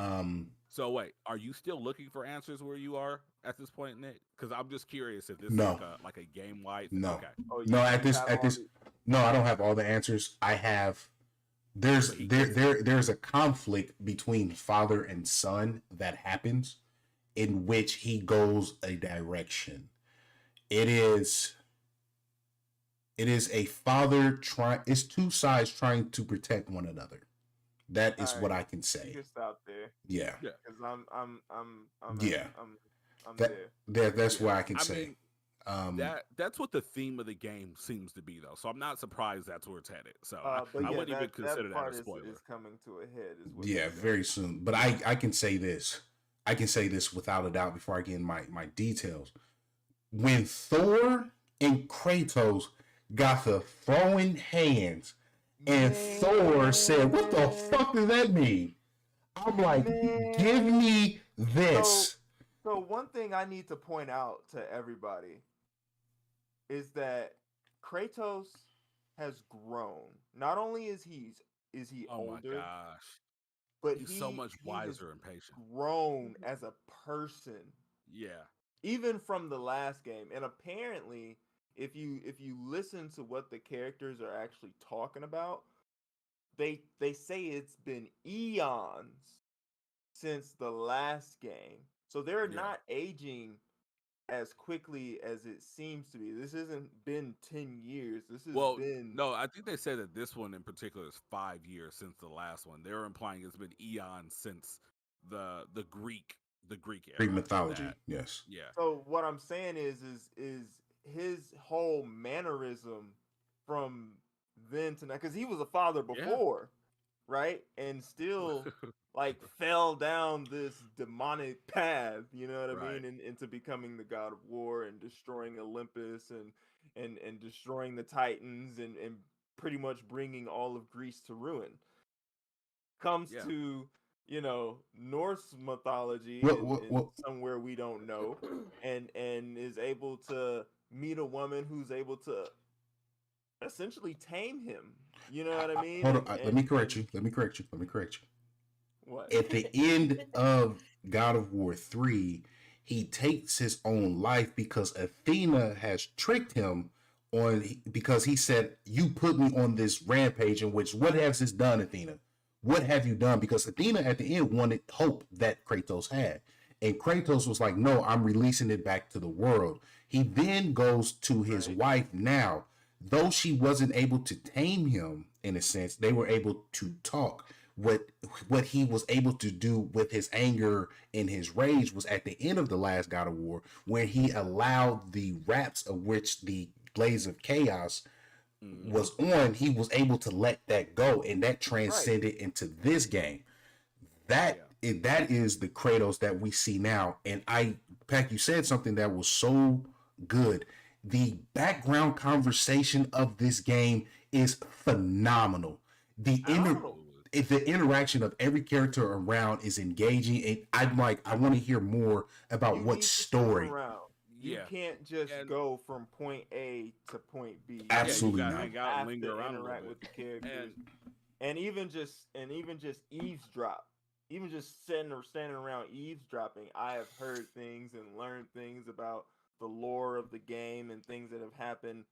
So wait, are you still looking for answers where you are at this point, Nick? Because I'm just curious if this No. is like a game wide. No. Okay. Oh, No, you have all the- no, I don't have all the answers. I have there's there's a conflict between father and son that happens in which he goes a direction. It is a father trying, it's two sides trying to protect one another. That is what I can You say. can stop there Yeah. because I'm Yeah. I'm That there. that's what I can I say. mean, that's what the theme of the game seems to be, though. So I'm not surprised that's where it's headed. So But I wouldn't even consider that part a spoiler. is coming to a head. Is what Yeah, you're saying. very soon. But I can say this. I can say this without a doubt before I get in my details. When Thor and Kratos got the throwing hands and Thor said, "What the fuck does that mean?" I'm like, "Give me this." So one thing I need to point out to everybody is that Kratos has grown. Not only is he Oh my older, gosh, but he's so much he has wiser and patient. grown as a person, Yeah, even from the last game. And apparently, if you listen to what the characters are actually talking about, they say it's been eons since the last game. So they're Yeah. not aging as quickly as it seems to be. This hasn't been 10 years. This has Well, been no, I think they said that this one in particular is 5 years since the last one. They're implying it's been eons since the Greek era. Greek mythology. that- Yes. yeah, So what I'm saying is his whole mannerism from then to now, because he was a father Yeah. before, right? And still like fell down this demonic path, you know what I Right. mean, into becoming the god of war and destroying Olympus and destroying the Titans and pretty much bringing all of Greece to ruin. Comes Yeah. to Norse mythology What- somewhere we don't know, and is able to meet a woman who's able to essentially tame him. You know what I mean? Hold on. Let me correct you. Let me correct you. What? At the end of God of War 3, he takes his own life because Athena has tricked him because he said, "You put me on this rampage in which, what has this done, Athena? What have you done?" Because Athena at the end wanted hope that Kratos had. And Kratos was like, "No, I'm releasing it back to the world." He then goes to his wife now. Though she wasn't able to tame him, in a sense, they were able to talk. What he was able to do with his anger and his rage was at the end of the last God of War, where he allowed the wraps of which the Blaze of Chaos was on. He was able to let that go, and that transcended into this game. That is the Kratos that we see now. And Pac, you said something that was so good. The background conversation of this game is phenomenal. The interaction of every character around is engaging, and I'm like, I want to hear more about You what need to stick story. around. You Yeah. can't just And- go from point A to point B. Absolutely you not. gotta hang out and Have linger to around a little interact bit. with the characters, And and even just eavesdrop. Even just standing around eavesdropping, I have heard things and learned things about the lore of the game and things that have happened,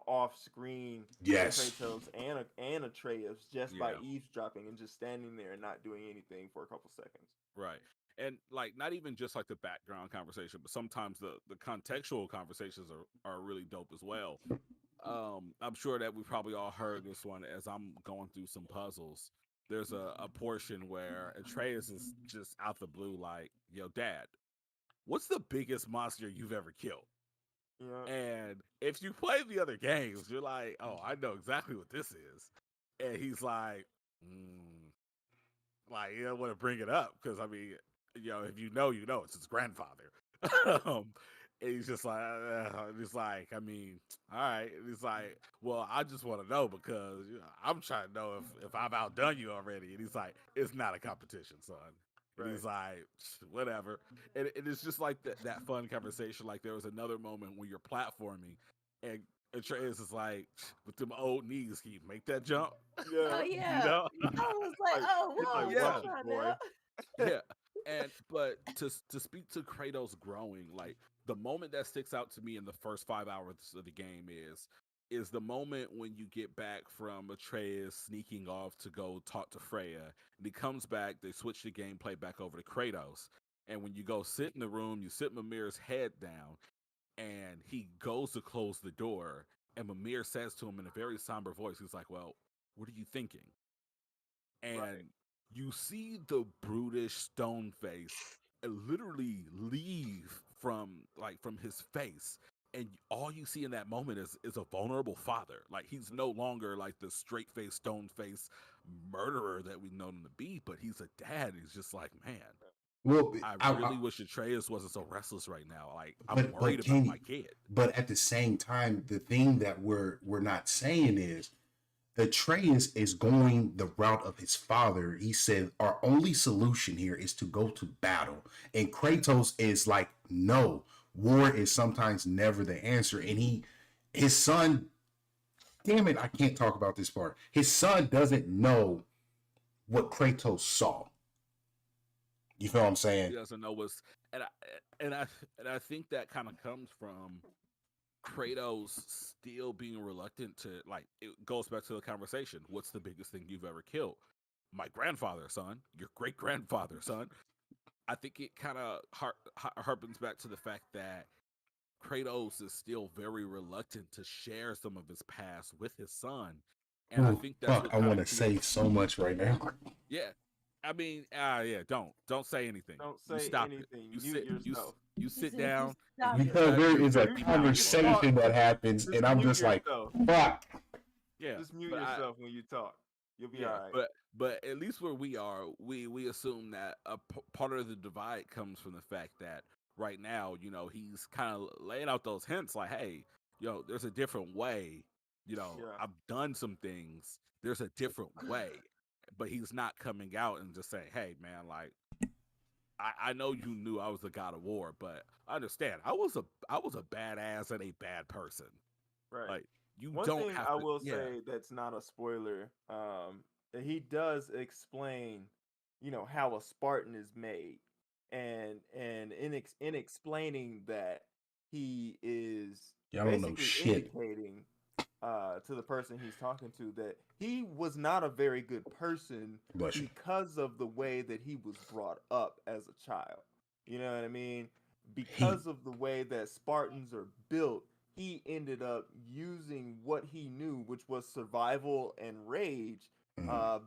off screen. Yes. With Kratos and Atreus just by Yeah. eavesdropping and just standing there and not doing anything for a couple seconds. right. and like not even just like the background conversation, but sometimes the contextual conversations are really dope as well. I'm sure that we probably all heard this one as I'm going through some puzzles. There's a portion where Atreus is just out the blue, like, yo, dad, what's the biggest monster you've ever killed? Yeah. And if you play the other games, you're like, oh, I know exactly what this is. And he's like, like, you don't want to bring it up because, I mean, if you know, it's his grandfather. And he's like, I mean, all right. And he's like, well, I just want to know because I'm trying to know if I've outdone you already. And he's like, it's not a competition, son. And he's like, whatever. And it's just like that fun conversation. Like there was another moment when you're platforming and Atreus is like, with them old knees, can you make that jump? Yeah. Oh yeah. I was like, oh whoa, yeah, boy. Yeah. But to speak to Kratos growing, like the moment that sticks out to me in the first 5 hours of the game is the moment when you get back from Atreus sneaking off to go talk to Freya, and he comes back, they switch the gameplay back over to Kratos, and when you go sit in the room, you sit Mimir's head down, and he goes to close the door, and Mimir says to him in a very somber voice, he's like, well, what are you thinking? And you see the brutish stone face literally leave from his face, and all you see in that moment is a vulnerable father. Like he's no longer like the straight face, stone face murderer that we've known him to be, but he's a dad. He's just like, man, Well, I really wish Atreus wasn't so restless right now. Like I'm but worried about my kid. But at the same time, the thing that we're not saying is Atreus is going the route of his father. He said, our only solution here is to go to battle. And Kratos is like, no, war is sometimes never the answer. And his son, damn it, I can't talk about this part. His son doesn't know what Kratos saw. You feel what I'm saying? He doesn't know what's, and I think that kind of comes from Kratos still being reluctant to, like, it goes back to the conversation. What's the biggest thing you've ever killed? My grandfather, son. Your great grandfather, son. I think it kind of harpens back to the fact that Kratos is still very reluctant to share some of his past with his son. And I think that's what I want to say so much right now. Yeah. I mean, don't say anything. Don't say stop anything. It. You sit down. Because there is a conversation that happens, and I'm just like, fuck. Yeah. Just mute yourself when you talk. You'll be all right. But at least where we are, we assume that a part of the divide comes from the fact that right now, he's kind of laying out those hints like, hey, there's a different way. I've done some things. There's a different way. But he's not coming out and just saying, hey, man, like, I know you knew I was the god of war, but I understand. I was a badass and a bad person. Right. Like, One don't thing have I to, will say that's not a spoiler, he does explain, how a Spartan is made. And in explaining that, he is basically indicating to the person he's talking to that he was not a very good person because of the way that he was brought up as a child. You know what I mean? Because of the way that Spartans are built, he ended up using what he knew, which was survival and rage,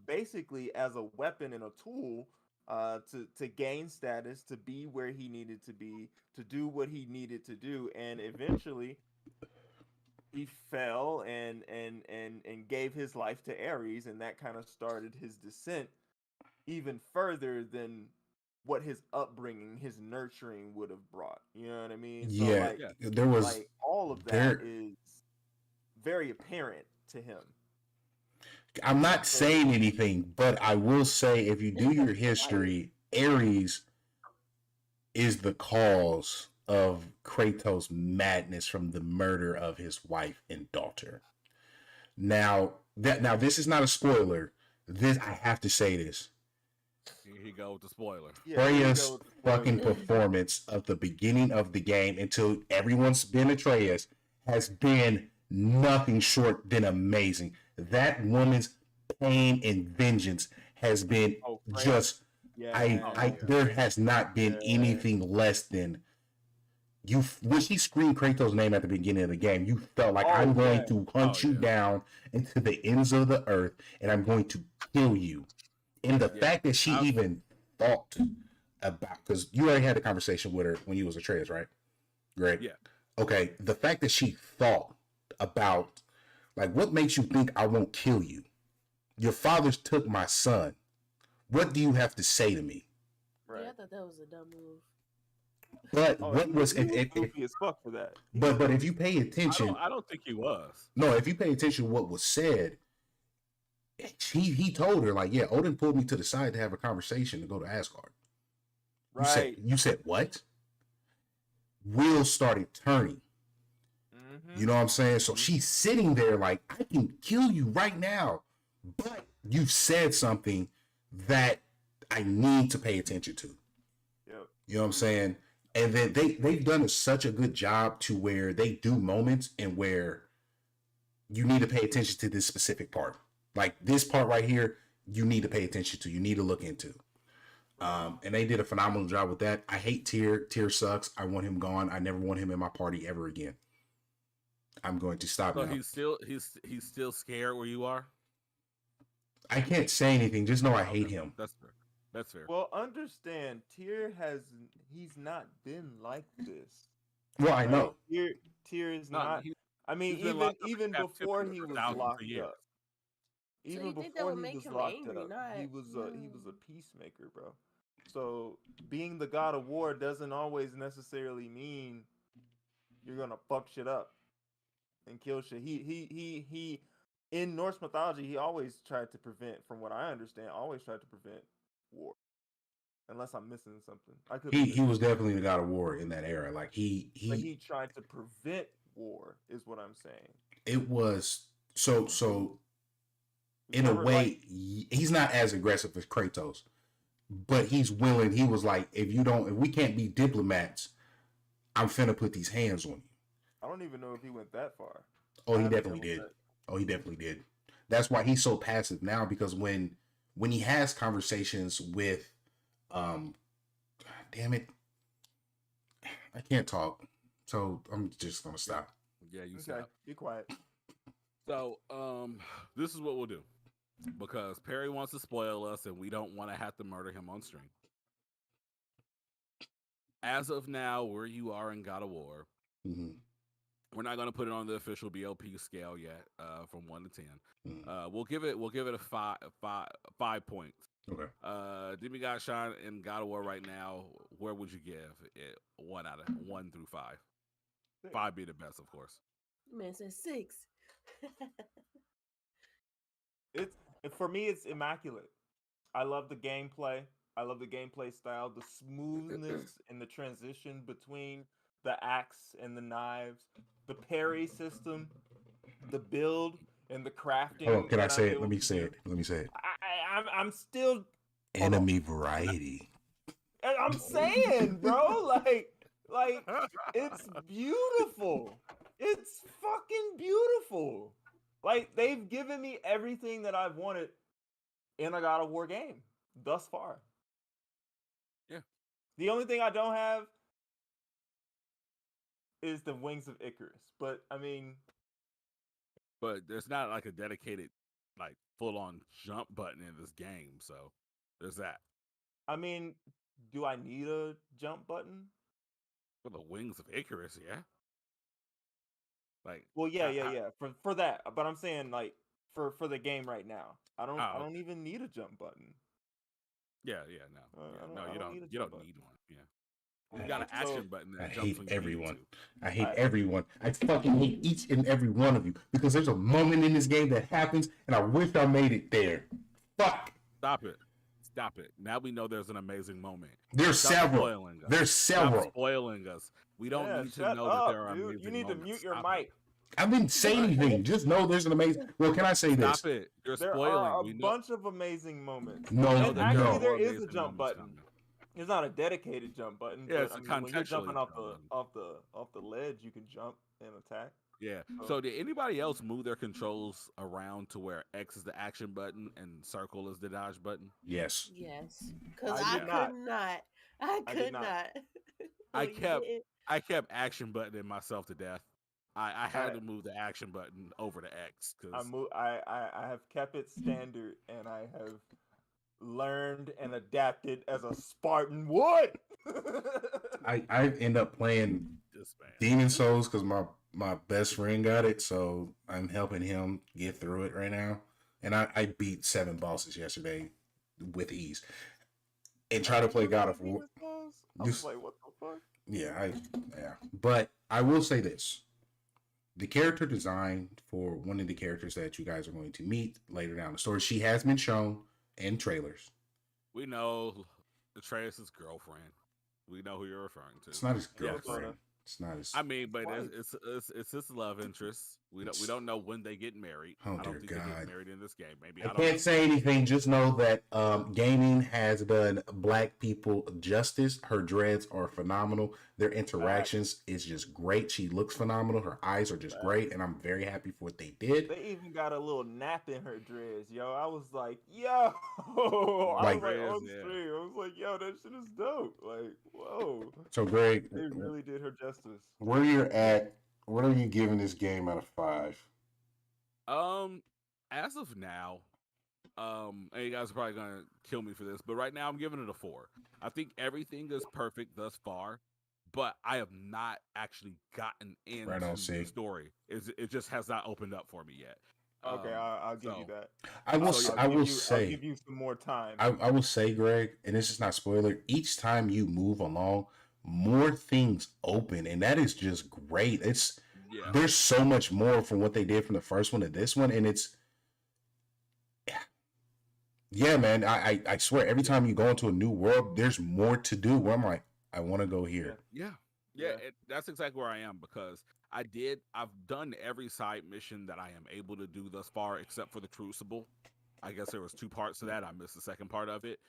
basically as a weapon and a tool to gain status, to be where he needed to be, to do what he needed to do, and eventually he fell and gave his life to Ares, and that kind of started his descent even further than what his upbringing, his nurturing would have brought. You know what I mean? Yeah, so there was like all of that is very apparent to him. I'm not saying anything, but I will say, if you do your history, Ares is the cause of Kratos' madness from the murder of his wife and daughter. Now this is not a spoiler. I have to say this. Here you go with the spoiler. Freya's fucking performance of the beginning of the game until everyone's been Atreus has been nothing short than amazing. That woman's pain and vengeance has been just I there has not been anything less than you. When she screamed Kratos' name at the beginning of the game, you felt like I'm going to hunt you down into the ends of the earth, and I'm going to kill you. And the fact that she even thought about, because you already had a conversation with her when you was a Atreus, right? Greg? Yeah. Okay. The fact that she thought about, like, what makes you think I won't kill you? Your fathers took my son. What do you have to say to me? Right. Yeah, I thought that was a dumb move. But what was goofy as fuck for that? But if you pay attention, I don't think he was. No, if you pay attention to what was said, he told her, like, yeah, Odin pulled me to the side to have a conversation to go to Asgard. Right. You said what? Wheels started turning. You know what I'm saying? So she's sitting there like, I can kill you right now, but you said something that I need to pay attention to. Yep. You know what I'm saying? And then they've done such a good job to where they do moments and where you need to pay attention to this specific part. Like this part right here, you need to pay attention to. You need to look into. And they did a phenomenal job with that. I hate Tyr. Tyr sucks. I want him gone. I never want him in my party ever again. I'm going to stop now. He's still scared where you are? I can't say anything. Just know I hate him. That's fair. That's fair. Well, understand, Tyr he's not been like this. Well, I know. Tyr is not. I mean, even before he was locked up. Even before he was locked up, he was a peacemaker, bro. So being the god of war doesn't always necessarily mean you're gonna fuck shit up and kill shit. He in Norse mythology, he always tried to prevent, from what I understand, war. Unless I'm missing something. He was definitely the god of war in that era. Like he tried to prevent war, is what I'm saying. It was so in a way, he's not as aggressive as Kratos, but he's willing. He was like, if we can't be diplomats, I'm finna put these hands on you. I don't even know if he went that far. Oh, he definitely did. He definitely did. That's why he's so passive now, because when he has conversations with, damn it, I can't talk, so I'm just gonna stop. Yeah, you stop. Be quiet. So, this is what we'll do, because Perry wants to spoil us, and we don't want to have to murder him on stream. As of now, where you are in God of War, we're not going to put it on the official BLP scale yet, from 1 to 10. We'll give it a 5 points. Okay. Demi God Shine in God of War right now, where would you give it? 1 through 5. 5 be the best, of course. Man says 6. For me, it's immaculate. I love the gameplay. I love the gameplay style, the smoothness and the transition between the axe and the knives, the parry system, the build and the crafting. Oh, can I say it? Let me say it. I'm still enemy variety. I'm saying, bro, like it's beautiful. It's fucking beautiful. Like, they've given me everything that I've wanted in a God of War game thus far. Yeah. The only thing I don't have is the Wings of Icarus. But, I mean... But there's not, like, a dedicated, like, full-on jump button in this game, so there's that. I mean, do I need a jump button? For the Wings of Icarus, yeah. Like, well, yeah. For that, but I'm saying, like, for the game right now, I don't even need a jump button. No, you don't need one. Yeah, you got an action button that jumps when you everyone. I hate everyone. I fucking hate each and every one of you, because there's a moment in this game that happens, and I wish I made it there. Fuck. Stop it. Now we know there's an amazing moment. There's several. Stop spoiling us. We don't need to know that there are amazing moments. You need to mute your mic. I didn't say anything. Just know there's an amazing... Well, can I say this? Stop it. You're there spoiling. There are a bunch of amazing moments. No. There is a jump button. It's not a dedicated jump button. Yeah, but, when you're jumping off the ledge, you can jump and attack. Yeah. So, So did anybody else move their controls around to where X is the action button and circle is the dodge button? Yes. Yes, because I I did Yeah. could not. not. I I did could not. not. I No, you kept didn't. I kept action buttoning myself to death. I I had to move the action button over to X I because move. I have kept it standard, and I have learned and adapted as a Spartan would. I end up playing this man. Demon Souls because my best friend got it, so I'm helping him get through it right now. And I beat 7 bosses yesterday with ease. And try to play God of War. I was like, what the fuck? Yeah. But I will say this: the character design for one of the characters that you guys are going to meet later down the story, she has been shown in trailers. We know Atreus' girlfriend. We know who you're referring to. It's not his Yeah, girlfriend. It's not his. I mean, but Wife. it's his love interest. We don't know when they get married. Oh, I dear don't think they God. get married in this game. Maybe I don't know. can't say anything. Just know that gaming has done black people justice. Her dreads are phenomenal. Their interactions is just great. She looks phenomenal. Her eyes are just great, and I'm very happy for what they did. They even got a little nap in her dreads, yo. I was like, yo. I was Like- like on Yeah. stream. I was like, yo, that shit is dope. Like, whoa. So, Greg, They really did her justice. where you're at, what are you giving this game out of 5? As of now, and you guys are probably gonna kill me for this, but right now I'm giving it a 4. I think everything is perfect thus far, but I have not actually gotten into Right on, the see. story. It just has not opened up for me yet. Okay, I'll give you so- that. I will. So, I will I'll say. give you some more time. I will say, Greg, and this is not spoiler. Each time you move along, more things open, and that is just great. Yeah. There's so much more from what they did from the first one to this one, and it's yeah, man. I swear, every time you go into a new world, there's more to do. Where I'm like, I want to go here. Yeah, Yeah. that's exactly where I am because I've done every side mission that I am able to do thus far, except for the Crucible. I guess there was 2 parts to that. I missed the second part of it,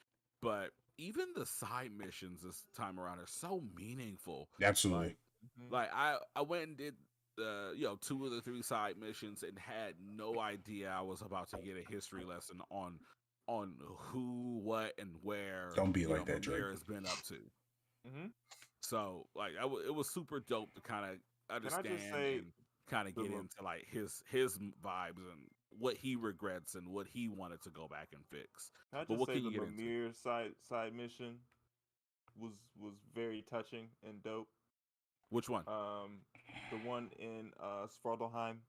but even the side missions this time around are so meaningful. Absolutely. Mhm. Like I went and did 2 of the 3 side missions and had no idea I was about to get a history lesson on who, what, and where. Don't be like that, Mimir Drake. has been up to. Mhm. So like it was super dope to kind of I just understand say and kind of the get re- into like his vibes and what he regrets and what he wanted to go back and fix. Can I But just what say can the you get into? Mimir side mission was very touching and dope. Which one? The one in Svartalheim.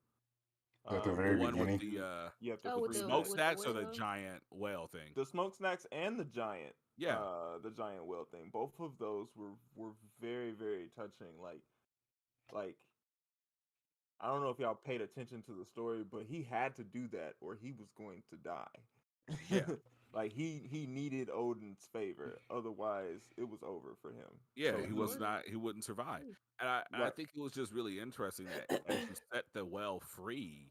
At the The very one with beginning. the You have to Oh, with free the- that. smokestacks or the whale? giant whale thing? The smokestacks and the giant Yeah. the giant whale thing, both of those were very, very touching. Like I don't know if y'all paid attention to the story, but he had to do that or he was going to die. Yeah. Like he needed Odin's favor, otherwise it was over for him. Yeah, So he was not. He wouldn't survive. And I Right. think it was just really interesting that as you set the whale free,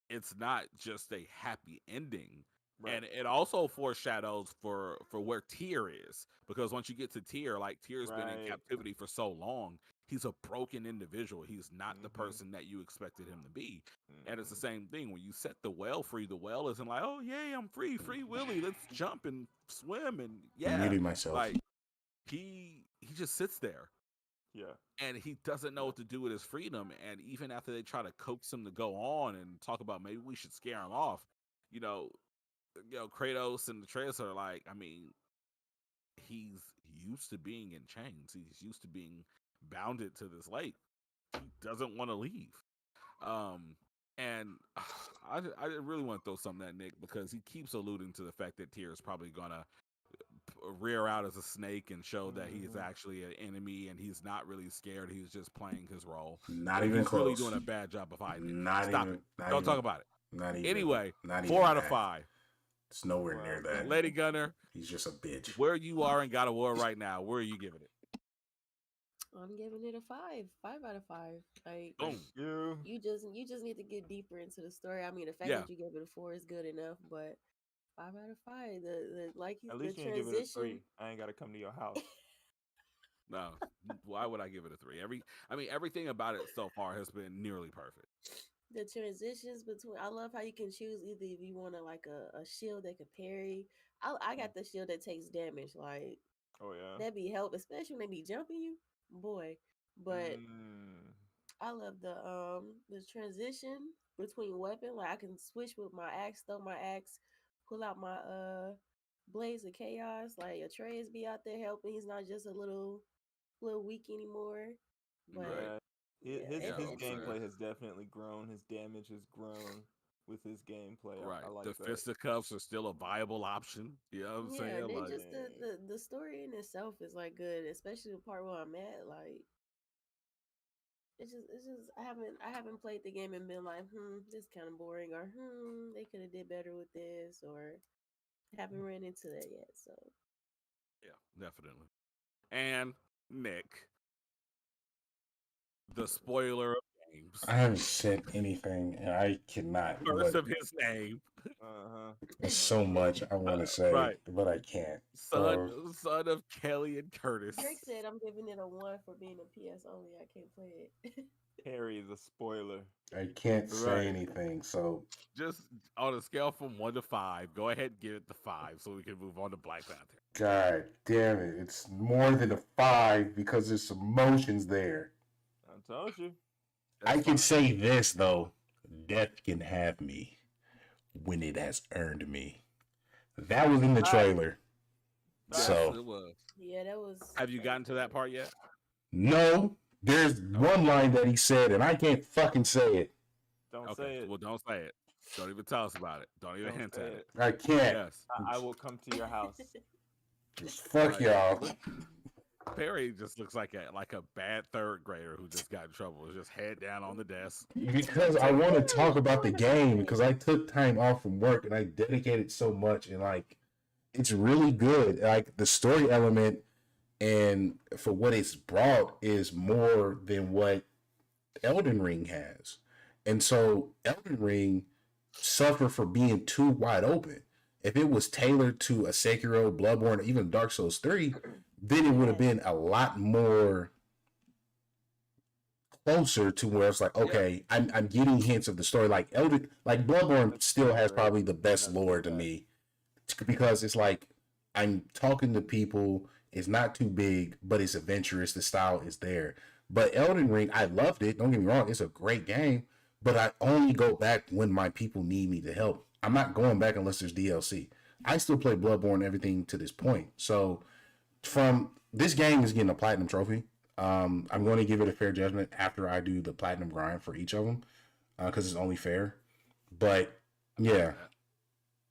it's not just a happy ending. Right. And it also foreshadows for where Tyr is, because once you get to Tyr, like Tyr's been in Right. captivity for so long, he's a broken individual. He's not the Mhm. person that you expected him to be. And it's the Mhm. same thing when you set the whale free. The whale isn't like, oh yay, I'm free Willy, let's jump and swim and I'm yeah, muting myself. like he just sits there Yeah. and he doesn't know what to do with his freedom. And even after they try to coax him to go on and talk about maybe we should scare him off, you know, Kratos and Atreus are like, I mean, he's used to being in chains. He's used to being bounded to this lake. He doesn't want to leave. And I really want to throw something at Nick because he keeps alluding to the fact that Tyr is probably gonna rear out as a snake and show that he is Mhm. actually an enemy and he's not really scared. He's just playing his role. Not But even he's close. really doing a bad job of hiding it. Not Stop even. it. Not Don't even, talk about it. Not even. Anyway, not 4 even out of that. 5. It's nowhere Wow. near that. Lady Gunner, He's just a bitch. where you are in God of War right now, where are you giving it? I'm giving it a 5. 5 out of 5. Like Boom. You. you just need to get deeper into the story. I mean, the fact Yeah. that you gave it a 4 is good enough, but 5 out of 5. The At least the you didn't give it a transition. 3. I ain't gotta come to your house. No. Why would I give it a 3? Everything about it so far has been nearly perfect. The transitions between, I love how you can choose either if you want a shield that can parry. I got the shield that takes damage, like Oh yeah. that be help, especially when they be jumping you, boy. But Mm. I love the transition between weapon. Like I can switch with my axe, throw my axe, pull out my blaze of chaos. Like Atreus be out there helping. He's not just a little weak anymore. But Yeah. yeah, Yeah, His I'm saying. gameplay has definitely grown. His damage has grown with his gameplay. Right. I like The that. fisticuffs are still a viable option. You know what I'm yeah, and saying? then Like, just the story in itself is like good, especially the part where I'm at. Like it's just I haven't played the game and been like, this kind of boring, or they could have did better with this, or haven't ran into that yet. So yeah, definitely. And Nick, the spoiler of games. I haven't said anything, and I cannot. First But of his name. Uh-huh. there's so much I want to say, Right. but I can't. Son of Kelly and Curtis. Drake said I'm giving it a 1 for being a PS only. I can't play it. Harry is a spoiler. I can't say Right. anything. So Just on a scale from 1 to 5, go ahead and give it the 5 so we can move on to Black Panther. God damn it, it's more than a 5 because there's some emotions there. I told you. That's I can fine. say this though: death can have me when it has earned me. That was in the trailer. Yes, So it was. Yeah, that was. Have you gotten to that part yet? no, there's one line that he said, and I can't fucking say it. Don't say Okay, it. well, don't say it. Don't even tell us about it. Don't even Don't hint say at it. I can't. Yes. I will come to your house. Fuck Right. y'all. Perry just looks like a bad third grader who just got in trouble. Is just head down on the desk. Because I want to talk about the game because I took time off from work and I dedicated so much, and like it's really good. Like the story element and for what it's brought is more than what Elden Ring has. And so Elden Ring suffered for being too wide open. If it was tailored to a Sekiro, Bloodborne, even Dark Souls 3, then it would have been a lot more closer to where it's like, okay, I'm getting hints of the story. Like Bloodborne still has probably the best lore to me because it's like I'm talking to people. It's not too big, but it's adventurous. The style is there. But Elden Ring, I loved it. Don't get me wrong, it's a great game. But I only go back when my people need me to help. I'm not going back unless there's DLC. I still play Bloodborne and everything to this point. So from this game is getting a platinum trophy. I'm going to give it a fair judgment after I do the platinum grind for each of them because it's only fair. But yeah,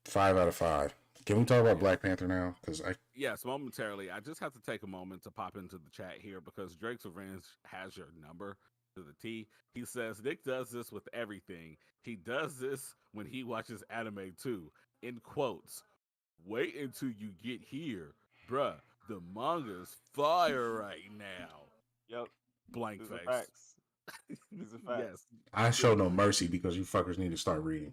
5 out of 5. Can we talk about Black Panther now? Because Yes, momentarily. I just have to take a moment to pop into the chat here because Drake's Revenge has your number to the T. He says Nick does this with everything. He does this when he watches anime too. In quotes. Wait until you get here, bruh. The manga's fire right now. Yep. Blank These face. are facts. These are facts. Yes. I show no mercy because you fuckers need to start reading.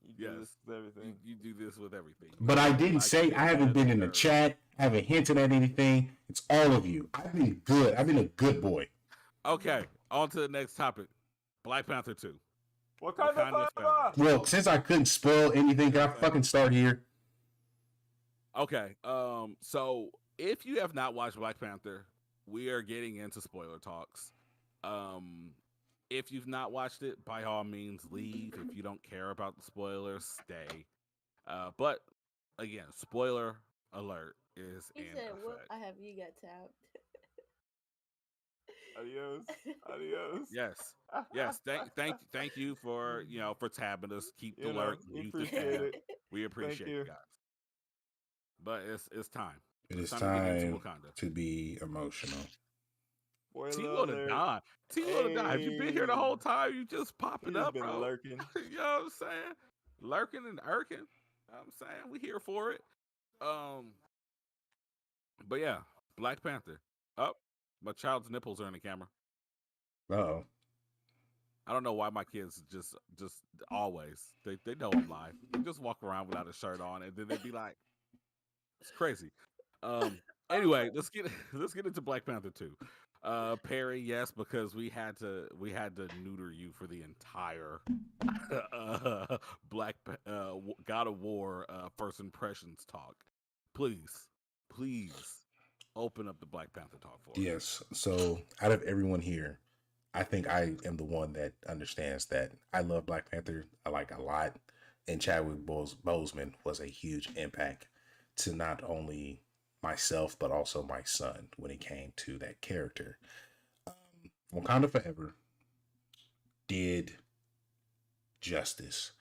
You do Yes. this with everything. You do this with everything. But I didn't Like, say I haven't been in the sure. chat. I haven't hinted at anything. It's all of you. I've been good. I've been a good boy. Okay, on to the next topic. Black Panther 2. Wakanda forever! Well, since I couldn't spoil anything, can I fucking start here? Okay, so if you have not watched Black Panther, we are getting into spoiler talks. If you've not watched it, by all means leave. If you don't care about the spoilers, stay. But again, spoiler alert is He in said, "Whoop! effect. I have you got tapped." Adios. Adios. Yes. Thank you for for tabbing us. Keep the You know, alert. we Mute the appreciate tab. it. We appreciate you. it, guys. But it's time. It is It's time to get into time Wakanda. to be emotional. T-Lo to die. T-Lo to die. Have you been here the whole time? You just popping He's up, been bro. lurking. You know what I'm saying? Lurking and irking. You know what I'm saying? We here for it. But yeah, Black Panther. Oh, my child's nipples are in the camera. Uh-oh. I don't know why my kids just always they know I'm live. They just walk around without a shirt on, and then they'd be like, "It's crazy." Anyway, let's get into Black Panther 2. Perry, yes, because we had to neuter you for the entire uh, God of War first impressions talk. Please, please open up the Black Panther talk for us. Yes. So out of everyone here, I think I am the one that understands that I love Black Panther. I like a lot, and Chadwick Boseman was a huge impact to not only myself but also my son when it came to that character. Wakanda Forever did justice.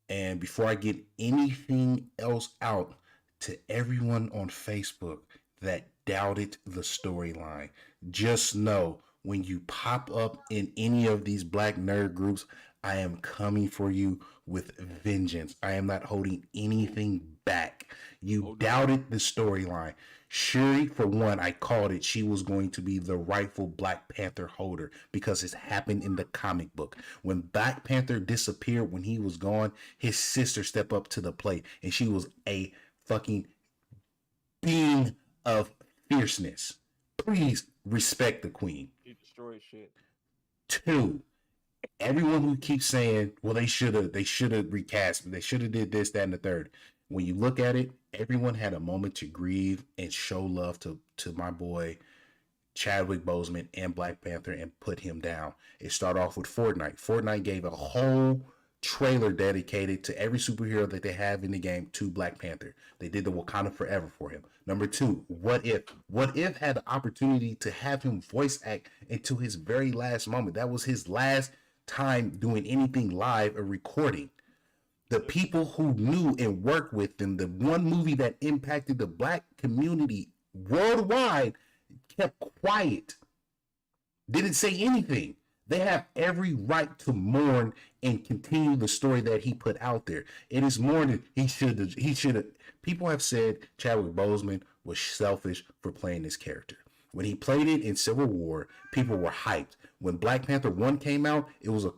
And before I get anything else out to everyone on Facebook that doubted the storyline, just know when you pop up in any of these black nerd groups, I am coming for you with vengeance. I am not holding anything back. You doubted the storyline. Shuri, for one, I called it. She was going to be the rightful Black Panther holder because it's happened in the comic book. When Black Panther disappeared, when he was gone, his sister stepped up to the plate, and she was a fucking being of fierceness. Please respect the queen. He destroyed shit. 2, everyone who keeps saying, well, they should have recast, they should have did this, that, and the third. When you look at it, everyone had a moment to grieve and show love to my boy Chadwick Boseman and Black Panther and put him down. It started off with Fortnite. Fortnite gave a whole trailer dedicated to every superhero that they have in the game to Black Panther. They did the Wakanda Forever for him. Number 2, What If? What If had the opportunity to have him voice act until his very last moment. That was his last time doing anything live or recording. The people who knew and worked with them, the one movie that impacted the black community worldwide, kept quiet, didn't say anything. They have every right to mourn and continue the story that he put out there. It is mourning. He should have. People have said Chadwick Boseman was selfish for playing this character. When he played it in Civil War, people were hyped. When Black Panther 1 came out, it was a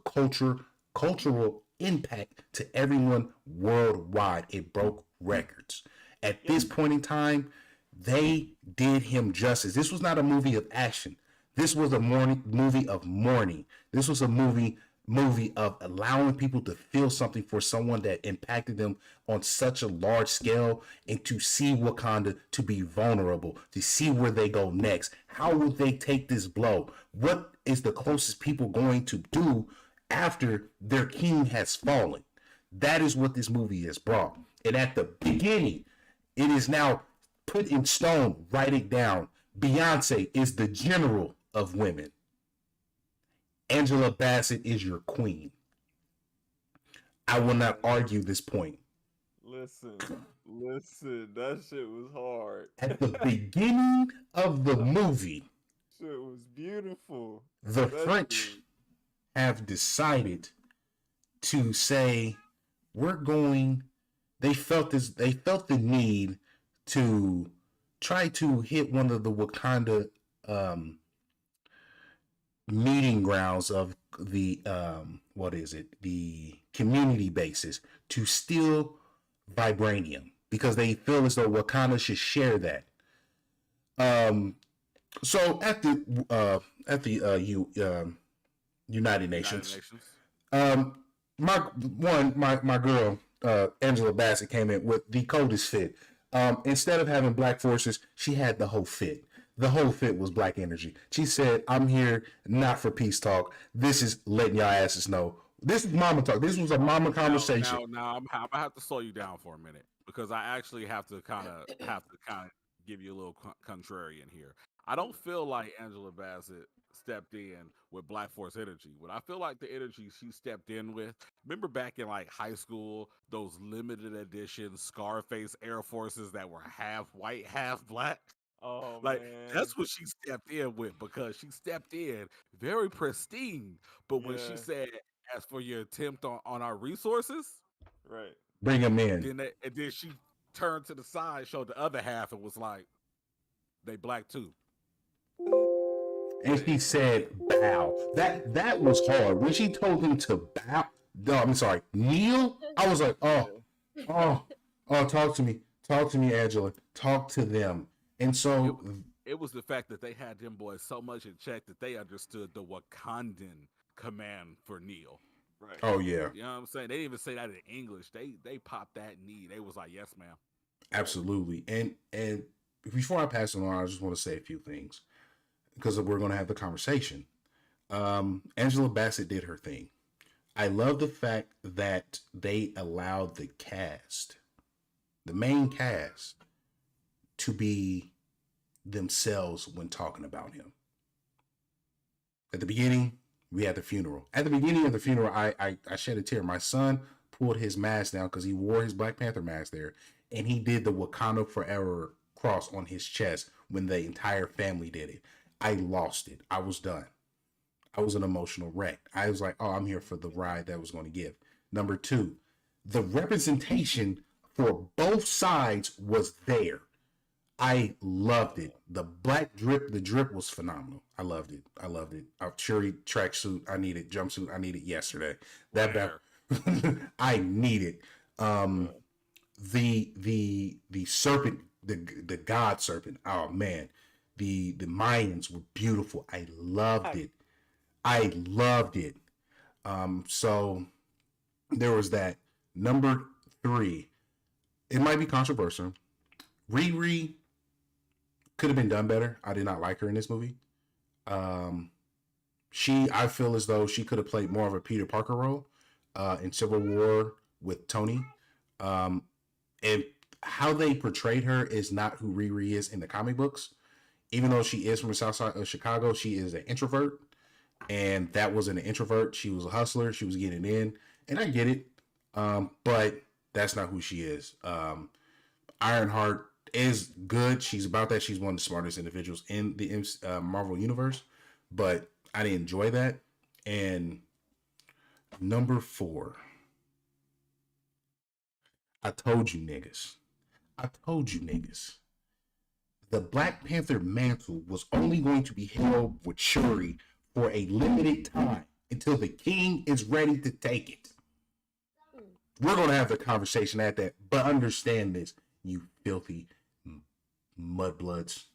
cultural impact to everyone worldwide. It broke records. At this point in time, they did him justice. This was not a movie of action. This was a movie of mourning. This was a movie of allowing people to feel something for someone that impacted them on such a large scale, and to see Wakanda to be vulnerable, to see where they go next. How will they take this blow? What is the closest people going to do after their king has fallen? That is what this movie has brought. And at the beginning, it is now put in stone. Write it down. Beyonce is the general of women. Angela Bassett is your queen. I will not argue this point. Listen, that shit was hard. At the beginning of the movie, Shit was beautiful. the French have decided to say, they felt the need to try to hit one of the Wakanda meeting grounds of the the community bases, to steal vibranium, because they feel as though Wakanda should share that. So at the United Nations, my girl Angela Bassett came in with the coldest fit. Instead of having black forces, she had the whole fit. The whole fit was black energy. She said, I'm here not for peace talk. This is letting y'all asses know. This is mama talk. This was a mama conversation. Now I'm gonna have to slow you down for a minute, because I actually have to kind of give you a little contrarian here. I don't feel like Angela Bassett stepped in with Black Force energy. What I feel like the energy she stepped in with, remember back in like high school, those limited edition Scarface Air Forces that were half white, half black? Oh, Like, man. that's what she stepped in with, because she stepped in very pristine. But when she Yeah. said, as for your attempt on our resources, Right. Bring them in. then she turned to the side, showed the other half, and was like, they black too. And she said, bow. That was hard. When she told him to bow, no, I'm sorry, kneel, I was like, oh, talk to me, Angela. Talk to them. And so It was the fact that they had them boys so much in check that they understood the Wakandan command for Neil. Right. Oh yeah, You know what I'm saying? They didn't even say that in English. They popped that knee. They was like, "Yes, ma'am." absolutely. And before I pass it on, I just want to say a few things because we're going to have the conversation. Angela Bassett did her thing. I love the fact that they allowed the cast, the main cast, to be themselves when talking about him. At the beginning, we had the funeral. At the beginning of the funeral, I shed a tear. My son pulled his mask down because he wore his Black Panther mask there, and he did the Wakanda Forever cross on his chest when the entire family did it. I lost it. I was done. I was an emotional wreck. I was like, oh, I'm here for the ride that was going to give. Number two, the representation for both sides was there. I loved it. The black drip, the drip was phenomenal. I loved it. I loved it. A cherry tracksuit, I needed. Jumpsuit, I needed yesterday. That I need it. The serpent, the god serpent. Oh man, the Mayans were beautiful. I loved it. I loved it. So there was that. Number three, it might be controversial. Riri could have been done better. I did not like her in this movie. I feel as though she could have played more of a Peter Parker role in Civil War with Tony. And how they portrayed her is not who Riri is in the comic books. Even though she is from the South Side of Chicago, she is an introvert. And that wasn't an introvert. She was a hustler. She was getting in. And I get it. But that's not who she is. Ironheart is good. She's about that. She's one of the smartest individuals in the Marvel Universe. But I didn't enjoy that. And number 4. I told you niggas. The Black Panther mantle was only going to be held with Shuri for a limited time until the king is ready to take it. We're going to have the conversation at that, but understand this, you filthy mudbloods.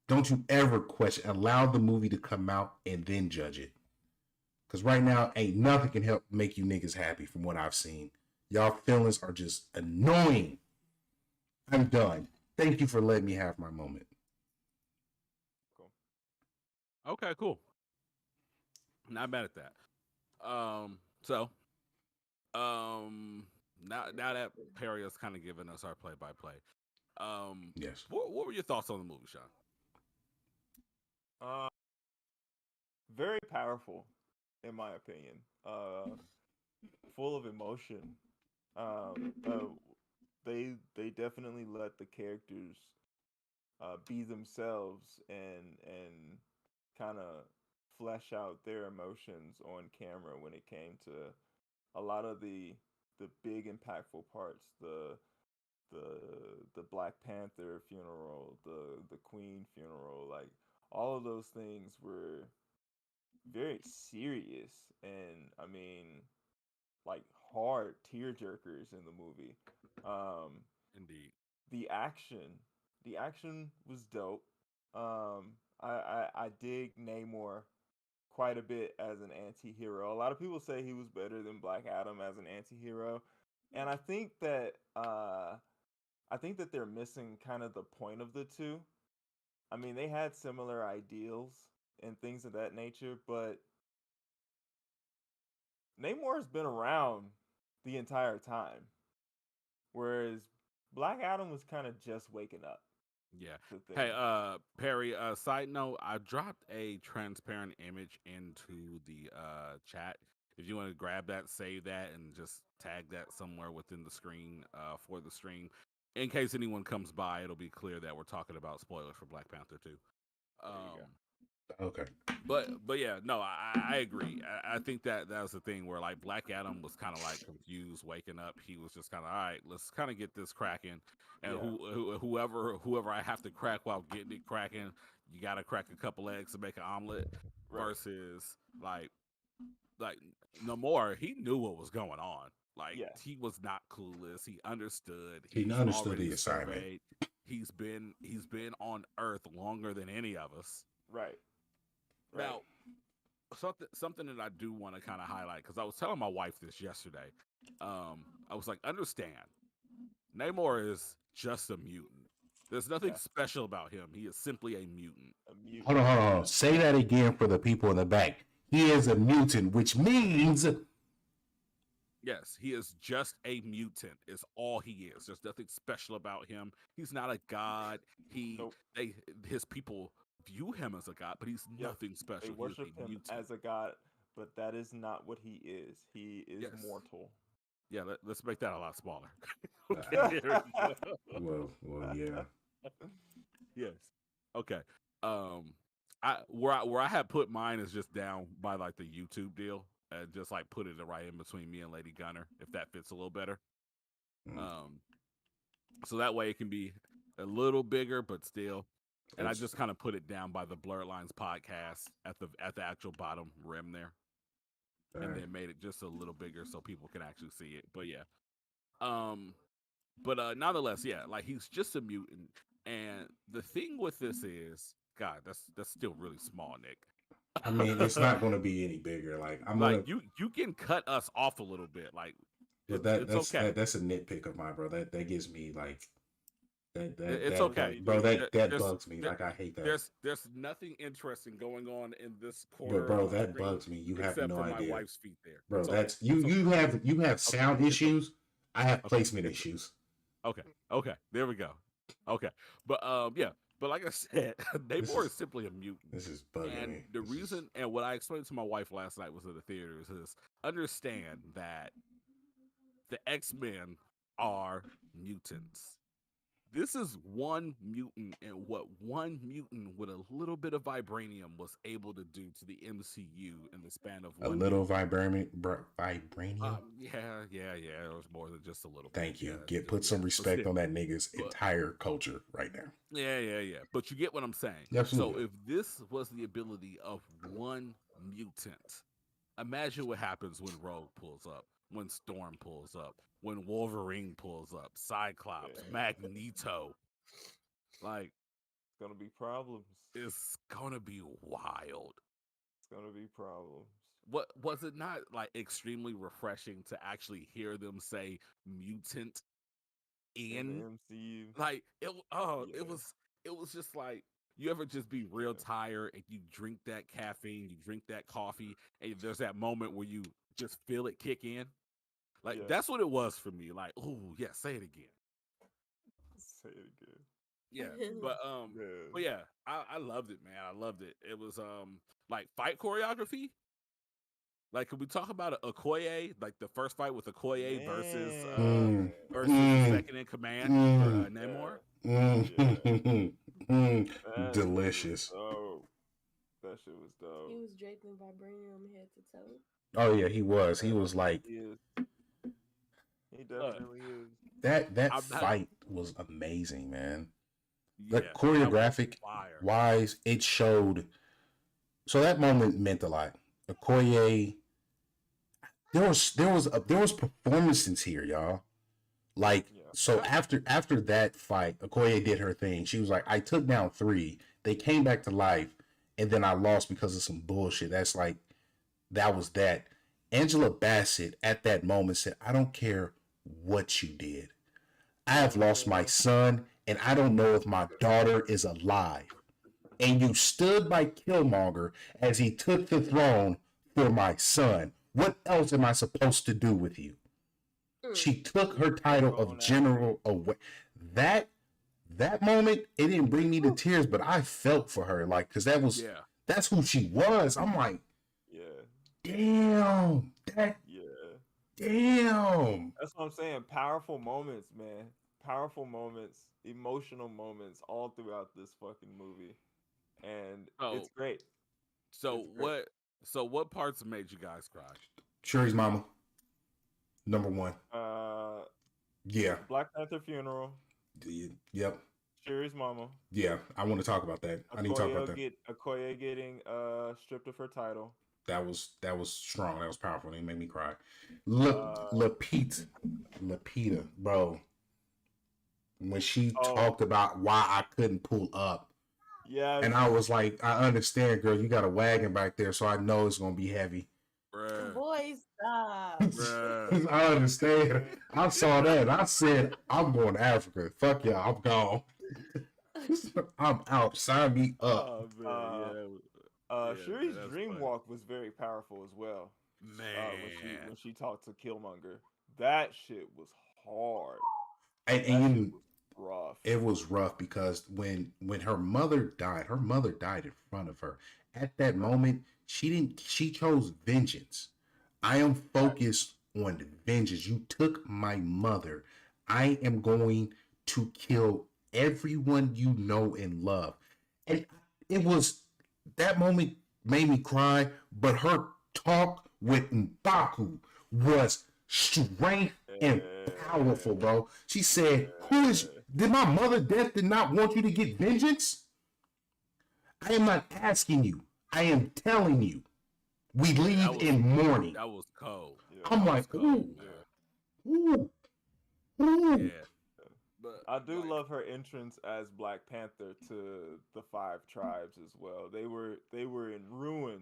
Don't you ever question, allow the movie to come out and then judge it. Because right now, ain't nothing can help make you niggas happy from what I've seen. Y'all feelings are just annoying. I'm done. Thank you for letting me have my moment. Cool. Okay, cool. Not bad at that. Now that Perry has kind of given us our play-by-play, Yes. what were your thoughts on the movie, Sean? Very powerful, in my opinion. Full of emotion. They definitely let the characters be themselves and kind of flesh out their emotions on camera when it came to a lot of the big impactful parts, the Black Panther funeral, the Queen funeral, like all of those things were very serious, and I mean like hard tear jerkers in the movie. Um Indeed. the action the action was dope. I dig Namor quite a bit as an anti-hero. A lot of people say he was better than Black Adam as an anti-hero. And I think that they're missing kind of the point of the two. I mean, they had similar ideals and things of that nature, but Namor's been around the entire time, whereas Black Adam was kind of just waking up. Yeah. To Hey, things. Perry, side note, I dropped a transparent image into the chat. If you want to grab that, save that, and just tag that somewhere within the screen for the stream. In case anyone comes by, it'll be clear that we're talking about spoilers for Black Panther 2. There you go. Okay. But yeah, no, I agree. I think that was the thing where like Black Adam was kind of like confused, waking up. He was just kind of all right. Let's kind of get this cracking, and Yeah. whoever I have to crack while getting it cracking, you got to crack a couple eggs to make an omelet. Right. Versus like no more. He knew what was going on. Like Yeah. he was not clueless. He understood. He He's understood already the assignment. surveyed. He's been on Earth longer than any of us. Right. Now, something that I do want to kind of highlight, because I was telling my wife this yesterday. I was like, understand, Namor is just a mutant. There's nothing special about him. He is simply a mutant. Hold on. Say that again for the people in the back. He is a mutant, which means... Yes, he is just a mutant. Is all he is. There's nothing special about him. He's not a god. His people view him as a god, but he's nothing special. They worship him as a god, but that is not what he is. He is mortal. Yeah, let's make that a lot smaller. Well, yeah. Yes. Okay. Where I had put mine is just down by like the YouTube deal, and just like put it right in between me and Lady Gunner, if that fits a little better. So that way it can be a little bigger, but still. And I just kind of put it down by the Blerd Lines podcast at the actual bottom rim there. And then made it just a little bigger so people can actually see it. But yeah. But nonetheless, yeah, like he's just a mutant. And the thing with this is, God, that's still really small, Nick. I mean, it's not going to be any bigger. Like you can cut us off a little bit. Like that's okay. That's a nitpick of mine, bro. That gives me like it's okay, bro. That bugs me. Like I hate that. There's nothing interesting going on in this corner. But bro, that bugs me. You have no idea. My wife's feet there, bro. That's you have sound issues. I have placement issues. Okay. There we go. Okay, but yeah. But like I said, Namor is simply a mutant. This is bugging me. The reason, and what I explained to my wife last night was at the theaters, is understand that the X-Men are mutants. This is one mutant, and what one mutant with a little bit of vibranium was able to do to the MCU in the span of a little vibranium. Yeah. It was more than just a little. Thank you. Put some respect on that nigga's entire culture right now. Yeah. But you get what I'm saying. Absolutely. So if this was the ability of one mutant, imagine what happens when Rogue pulls up, when Storm pulls up, when Wolverine pulls up, Cyclops, Magneto. Like, it's gonna be problems. It's gonna be wild. It's gonna be problems. What was it not like extremely refreshing to actually hear them say mutant in the MCU? Like it was just like, you ever just be real tired and you drink that caffeine, you drink that coffee, and there's that moment where you just feel it kick in. Like that's what it was for me. Like, oh yeah, say it again. Say it again. Yeah, but yeah, I loved it, man. I loved it. It was like fight choreography. Like, could we talk about Okoye, like the first fight with Okoye versus second in command for Namor? Delicious. Oh, that shit was dope. He was draping vibranium head to toe. Oh yeah, he was. He was like. He definitely is. That fight was amazing, man. Like choreographic wise, it showed. So that moment meant a lot. Okoye, there was performances here, y'all. Like so after that fight, Okoye did her thing. She was like, I took down 3. They came back to life, and then I lost because of some bullshit. That was that. Angela Bassett at that moment said, I don't care what you did. I have lost my son, and I don't know if my daughter is alive. And you stood by Killmonger as he took the throne for my son. What else am I supposed to do with you? She took her title of general away. That moment, it didn't bring me to tears, but I felt for her, like, because that's who she was. I'm like, damn. Damn. That's what I'm saying. Powerful moments, man. Powerful moments, emotional moments all throughout this fucking movie. And it's great. So what parts made you guys cry? Shuri's mama. Number 1. Yeah. Black Panther funeral. Yep. Shuri's mama. Yeah, I want to talk about that. I need to talk about that. Okoye getting stripped of her title. That was strong. That was powerful. It made me cry. Lapita, bro. when she Oh. talked about why I couldn't pull up. Yeah. And I was like, I understand, girl. You got a wagon back there, so I know it's gonna be heavy. Bruh. Boys, stop. Bruh. I understand. I saw that. I said, I'm going to Africa. Fuck y'all. I'm gone. I'm out. Sign me up. Oh, man, Shuri's that's dream funny. walk was very powerful as well. Man. When she talked to Killmonger, that shit was hard. And That shit you, was rough. it was rough because when her mother died in front of her. At that moment, she chose vengeance. I am focused on vengeance. You took my mother. I am going to kill everyone you know and love. And it was, that moment made me cry, but her talk with M'Baku was strength and powerful, bro. She said, did my mother death did not want you to get vengeance? I am not asking you. I am telling you. We leave in mourning. That was cold. Yeah. I'm like, cold, ooh. Yeah. But I do love her entrance as Black Panther to the 5 tribes as well. They were in ruin,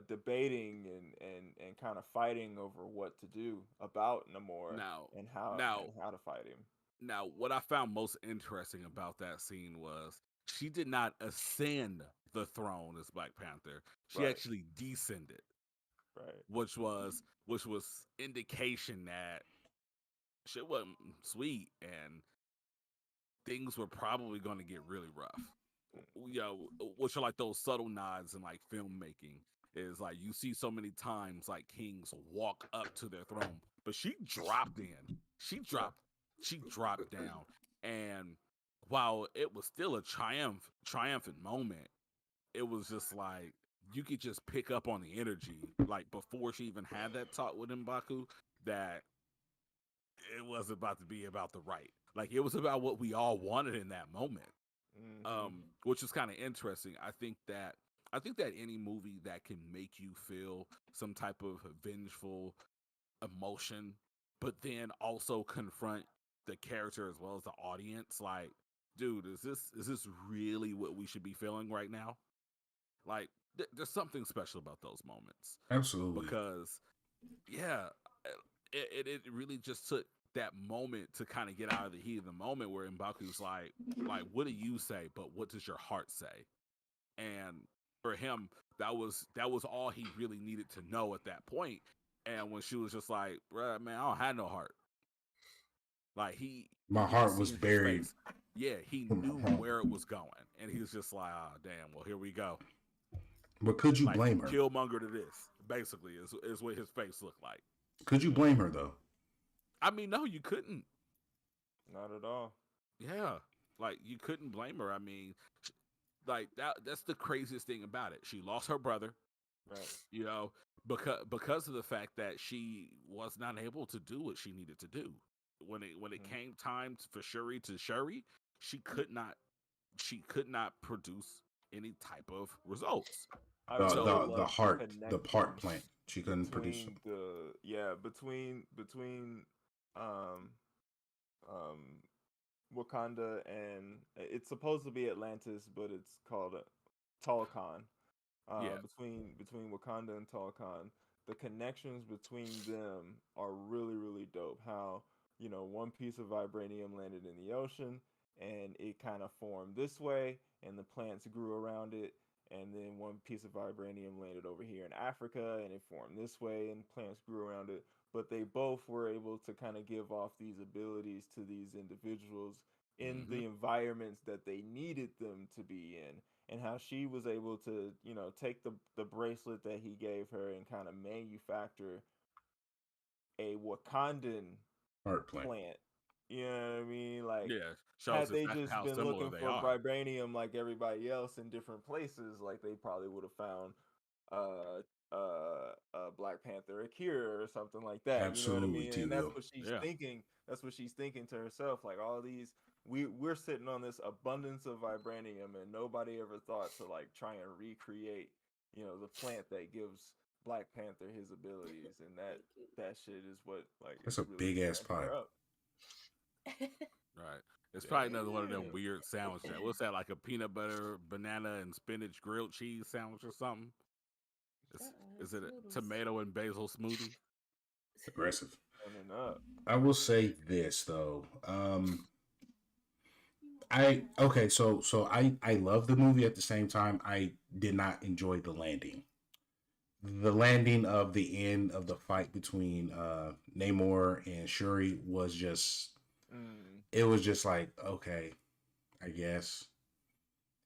debating and kind of fighting over what to do about Namor and how to fight him. Now, what I found most interesting about that scene was she did not ascend the throne as Black Panther. She actually descended. Right. Which was indication that shit wasn't sweet and things were probably going to get really rough. You know, which are like those subtle nods in like filmmaking is like you see so many times like kings walk up to their throne, but she dropped in. She dropped down, and while it was still a triumphant moment, it was just like you could just pick up on the energy like before she even had that talk with M'Baku that it wasn't about to be about the right. Like it was about what we all wanted in that moment. Which is kind of interesting. I think that any movie that can make you feel some type of vengeful emotion, but then also confront the character as well as the audience, like, dude, is this really what we should be feeling right now? Like, there's something special about those moments. Absolutely. Because, yeah, it really just took that moment to kind of get out of the heat of the moment where M'Baku's like, what do you say? But what does your heart say? And for him, that was all he really needed to know at that point. And when she was just like, bruh, man, I don't have no heart. Like my heart was buried. Yeah, he knew where it was going. And he was just like, oh, damn, well, here we go. But could you blame her? Killmonger to this, basically, is what his face looked like. Could you blame her, though? I mean, no, you couldn't. Not at all. Yeah, like, you couldn't blame her. I mean, like, that's the craziest thing about it. She lost her brother, right? You know, because of the fact that she was not able to do what she needed to do. When it came time for Shuri to Shuri, she could not produce any type of results. The heart, the part plant. She couldn't produce them. Between Wakanda and it's supposed to be Atlantis, but it's called Talokan. Between Wakanda and Talokan, the connections between them are really, really dope. How, you know, one piece of vibranium landed in the ocean and it kind of formed this way and the plants grew around it, and then one piece of vibranium landed over here in Africa and it formed this way and plants grew around it. But they both were able to kind of give off these abilities to these individuals in the environments that they needed them to be in, and how she was able to, you know, take the bracelet that he gave her and kind of manufacture a Wakandan art plant. You know what I mean? Like, had they just been looking for vibranium like everybody else in different places, like they probably would have found Black Panther a cure or something like that. Absolutely, you know what I mean? And that's what she's thinking. That's what she's thinking to herself. Like, all these, we're sitting on this abundance of vibranium, and nobody ever thought to like try and recreate, you know, the plant that gives Black Panther his abilities, and that shit is what, like, that's a really big ass pie. Right. It's probably another one of them Damn. weird sandwiches. What's that? Like a peanut butter, banana, and spinach grilled cheese sandwich or something? Is It's it a noodles. tomato and basil smoothie? Aggressive. Turning up. I will say this though. I okay, so I love the movie. At the same time, I did not enjoy the landing. The landing of the end of the fight between Namor and Shuri was just, Mm. it was just like, okay, I guess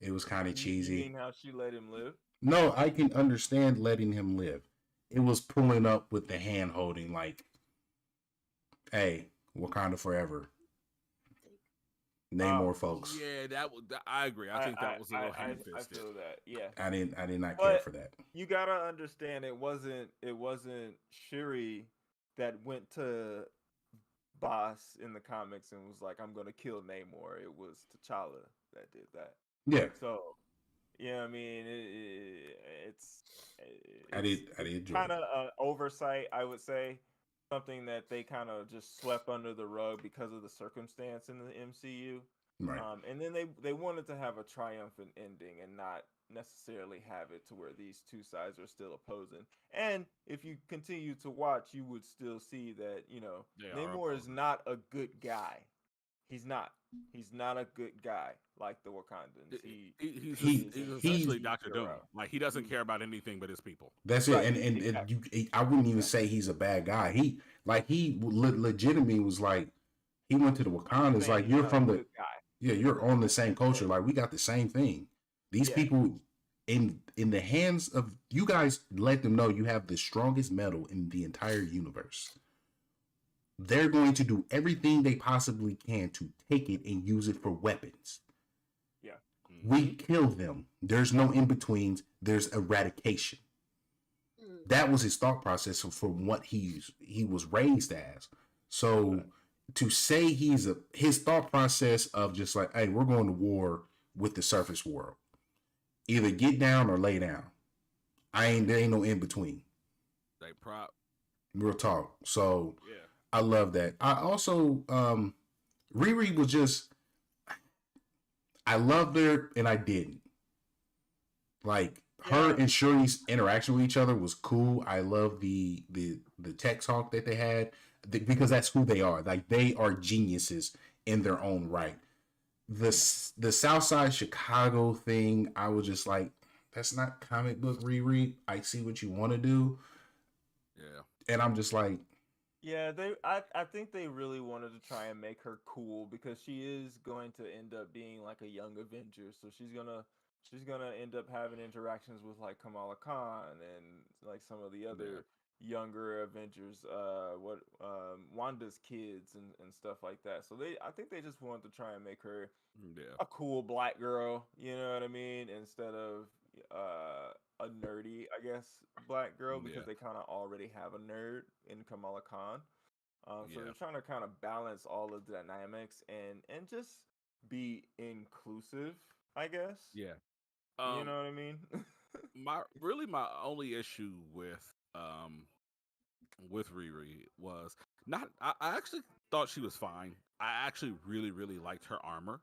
it was kind of You cheesy. mean how she let him live? No, I can understand letting him live. It was pulling up with the hand holding, like, hey, Wakanda forever. Namor, folks. Yeah, I agree. I think that was a little ham I fisted. feel that. Yeah. I did not care But for that. you gotta understand, it wasn't Shuri that went to Boss in the comics and was like, "I'm gonna kill Namor." It was T'Challa that did that. Yeah, So yeah, I mean, it's I did enjoy kind it. of an oversight, I would say, something that they kind of just swept under the rug because of the circumstance in the MCU. Right. And then they wanted to have a triumphant ending and not necessarily have it to where these two sides are still opposing. And if you continue to watch, you would still see that, They are Namor is opposing. not a good guy. He's not. He's not a good guy like the Wakandans. He's He He is he's an he's essentially empty Doctor Doom. hero. Like he doesn't He's care about anything but his people. That's it. right. And Exactly. I wouldn't even Exactly. say he's a bad guy. He legitimately was like, he went to the I'm Wakandas, saying like, he's you're not a from the, good guy. yeah, you're on the same Yeah. culture. Like, we got the same thing. These Yeah. people, in the hands of you guys, let them know you have the strongest metal in the entire universe. They're going to do everything they possibly can to take it and use it for weapons. Yeah. We kill them. There's no in betweens. There's eradication. Mm. That was his thought process from what he was raised as. So to say his thought process of just like, hey, we're going to war with the surface world. Either get down or lay down. There ain't no in between. Like prop. Real talk. So Yeah. I love that. I also Riri was just, I loved her and I didn't. Like her Yeah. and Shuri's interaction with each other was cool. I love the tech talk that they had because that's who they are. Like they are geniuses in their own right. The Southside Chicago thing, I was just like, that's not comic book Riri. I see what you want to do, Yeah. and I'm just like, Yeah, I think they really wanted to try and make her cool because she is going to end up being like a young Avenger. So she's gonna end up having interactions with like Kamala Khan and like some of the Yeah. other younger Avengers, what Wanda's kids and stuff like that. So I think they just wanted to try and make her Yeah. a cool black girl, you know what I mean, instead of a nerdy, I guess, black girl because Yeah. they kind of already have a nerd in Kamala Khan. So they're Yeah. trying to kind of balance all of the dynamics and just be inclusive, I guess. Yeah. You Um know what I mean? my only issue with Riri was not I actually thought she was fine. I actually really liked her armor.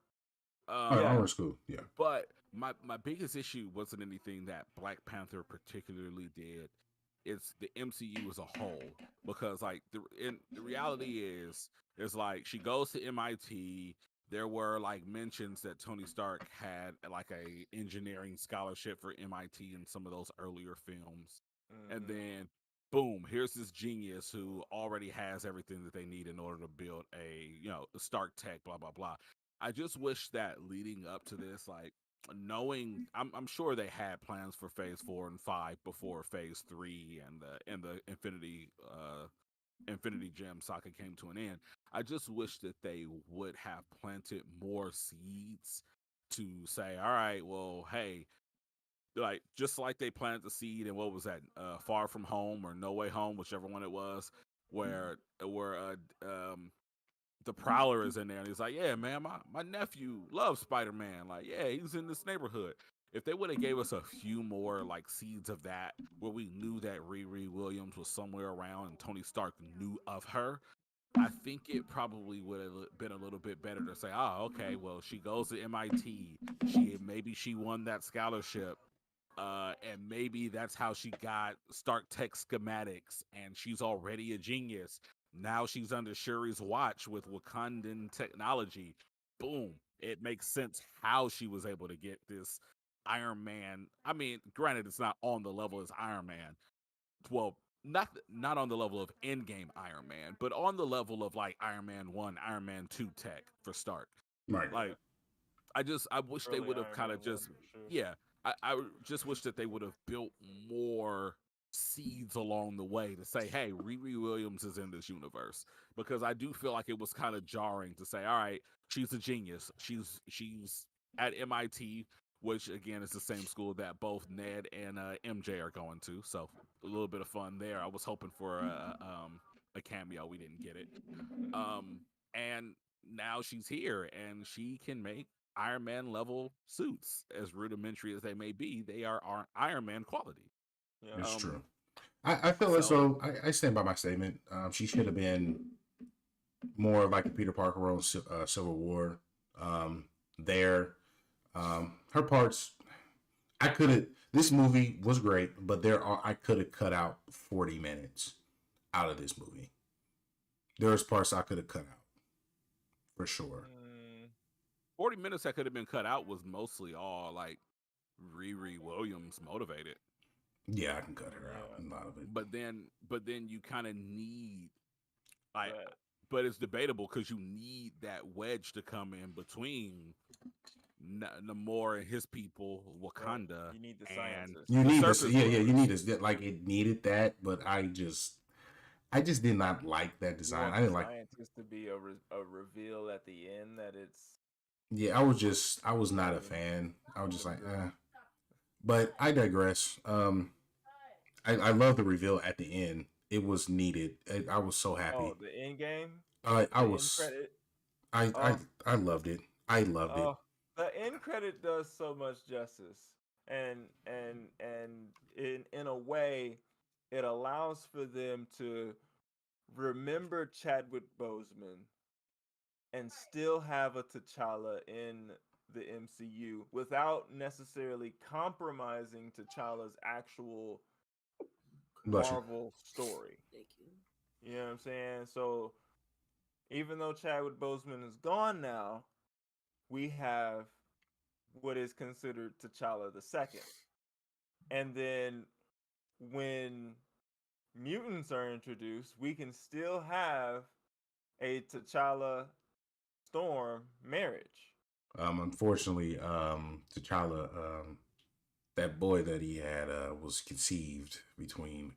oh, Yeah. Um armor school, yeah, but my biggest issue wasn't anything that Black Panther particularly did. It's the MCU as a whole because like the reality is like she goes to MIT. There were like mentions that Tony Stark had like a engineering scholarship for MIT in some of those earlier films. And Hmm. then boom, here's this genius who already has everything that they need in order to build a Stark Tech, blah blah blah. I just wish that leading up to this, like knowing, I'm sure they had plans for Phase 4 and 5 before Phase 3 and the Infinity Gem saga came to an end. I just wish that they would have planted more seeds to say, all right, well, hey, like just like they planted the seed and what was that, Far From Home or No Way Home, whichever one it was, where the Prowler is in there and he's like, yeah, man, my nephew loves Spider-Man. Like, yeah, he's in this neighborhood. If they would have gave us a few more like seeds of that, where we knew that Riri Williams was somewhere around and Tony Stark knew of her, I think it probably would have been a little bit better to say, oh, okay, well, she goes to MIT. She won that scholarship, and maybe that's how she got Stark Tech schematics, and she's already a genius. Now she's under Shuri's watch with Wakandan technology. Boom. It makes sense how she was able to get this Iron Man. I mean, granted, it's not on the level as Iron Man. Well, not on the level of Endgame Iron Man, but on the level of like Iron Man 1, Iron Man 2 tech for Stark. Right. Like, I wish they Early would have Iron kind Man of just, 1 for sure. yeah, I just wish that they would have built more seeds along the way to say, hey, Riri Williams is in this universe, because I do feel like it was kind of jarring to say, all right, she's a genius, she's at MIT, which again is the same school that both Ned and MJ are going to, so a little bit of fun there. I was hoping for a cameo, we didn't get it, and now she's here and she can make Iron Man level suits. As rudimentary as they may be, they are Iron Man quality. Yeah. It's true. I feel as though I stand by my statement. She should have been more like a Peter Parker on Civil War. There, her parts, I could have. This movie was great, but I could have cut out 40 minutes out of this movie. There's parts I could have cut out for sure. 40 minutes that could have been cut out was mostly all like Riri Williams motivated. Yeah, I can cut her out a lot of it. But then you kind of need like, but it's debatable because you need that wedge to come in between Namor and his people, Wakanda. You need the scientists. You need this, yeah, you need this. Like it needed that, but I just did not like that design. I didn't like scientists to be a reveal at the end that it's. Yeah, I was not a fan. I was just like, But I digress. I love the reveal at the end. It was needed. I was so happy. Oh, the end game. I loved it. I loved it. The end credit does so much justice, and in a way, it allows for them to remember Chadwick Boseman and still have a T'Challa in the MCU without necessarily compromising T'Challa's actual Marvel story. Thank you. You know what I'm saying? So even though Chadwick Boseman is gone now, we have what is considered T'Challa the second. And then when mutants are introduced, we can still have a T'Challa Storm marriage. Unfortunately, T'Challa, that boy that he had was conceived between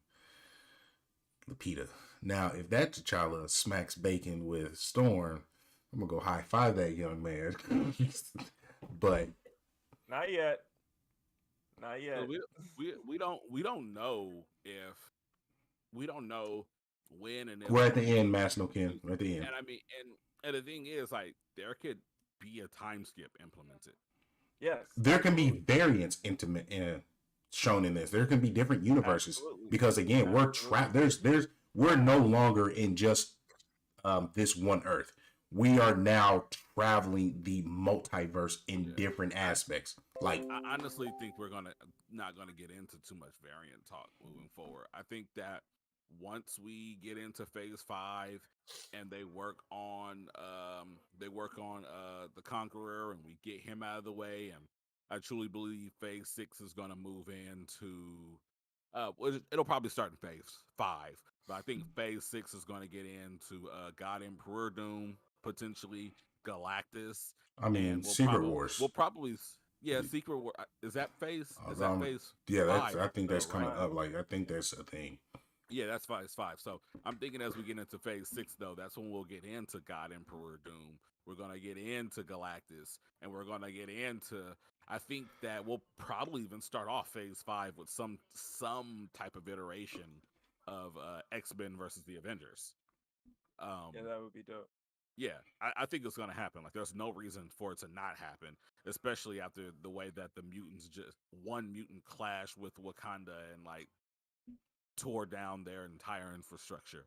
Lupita. Now, if that T'Challa smacks bacon with Storm, I'm gonna go high five that young man. But not yet. Not yet. So we don't know if we don't know when and if we're at the end, Masnokin. We're at the end. And I mean, and the thing is, like, there could be a time skip implemented. Yes. There can be variants shown in this. There can be different universes. Absolutely. Because again, we're trapped. We're no longer in just this one Earth. We are now traveling the multiverse in different aspects. Like, I honestly think we're not gonna get into too much variant talk moving forward. I think that once we get into phase 5 and they work on the Conqueror and we get him out of the way, and I truly believe phase 6 is gonna move into it'll probably start in phase 5, but I think phase 6 is gonna get into God Emperor Doom, potentially Galactus. I mean, Secret Wars. We'll probably Secret War. Is that phase? Is that phase? Yeah, I think that's coming up. Like, I think that's a thing. Yeah, that's phase 5. So I'm thinking as we get into phase 6, though, that's when we'll get into God Emperor Doom. We're gonna get into Galactus, and we're gonna get into. I think that we'll probably even start off phase 5 with some type of iteration of X-Men versus the Avengers. Yeah, that would be dope. Yeah, I think it's going to happen. Like, there's no reason for it to not happen, especially after the way that the mutants one mutant clashed with Wakanda and, like, tore down their entire infrastructure.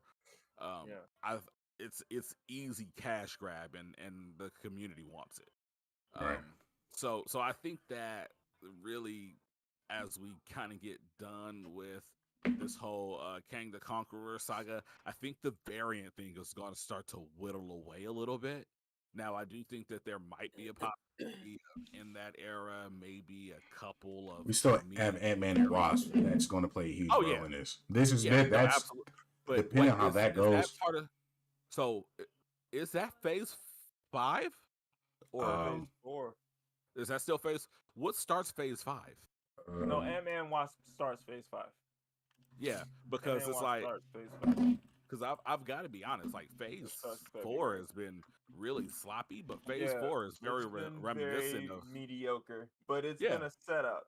it's easy cash grab, and the community wants it. Right. So I think that really, as we kind of get done with this whole Kang the Conqueror saga, I think the variant thing is going to start to whittle away a little bit. Now, I do think that there might be a possibility in that era, maybe a couple of. We still have Ant-Man and Wasp that's going to play a huge role in this. This is no, that's absolutely. But depending on how that goes. That part of, so is that Phase 5 or Phase 4? Is that still Phase? What starts Phase 5? No, Ant-Man Wasp starts Phase 5. Yeah, because it's like, because I've got to be honest, like Phase 4 has been really sloppy, but Phase 4 is very reminiscent of mediocre, but it's been a setup.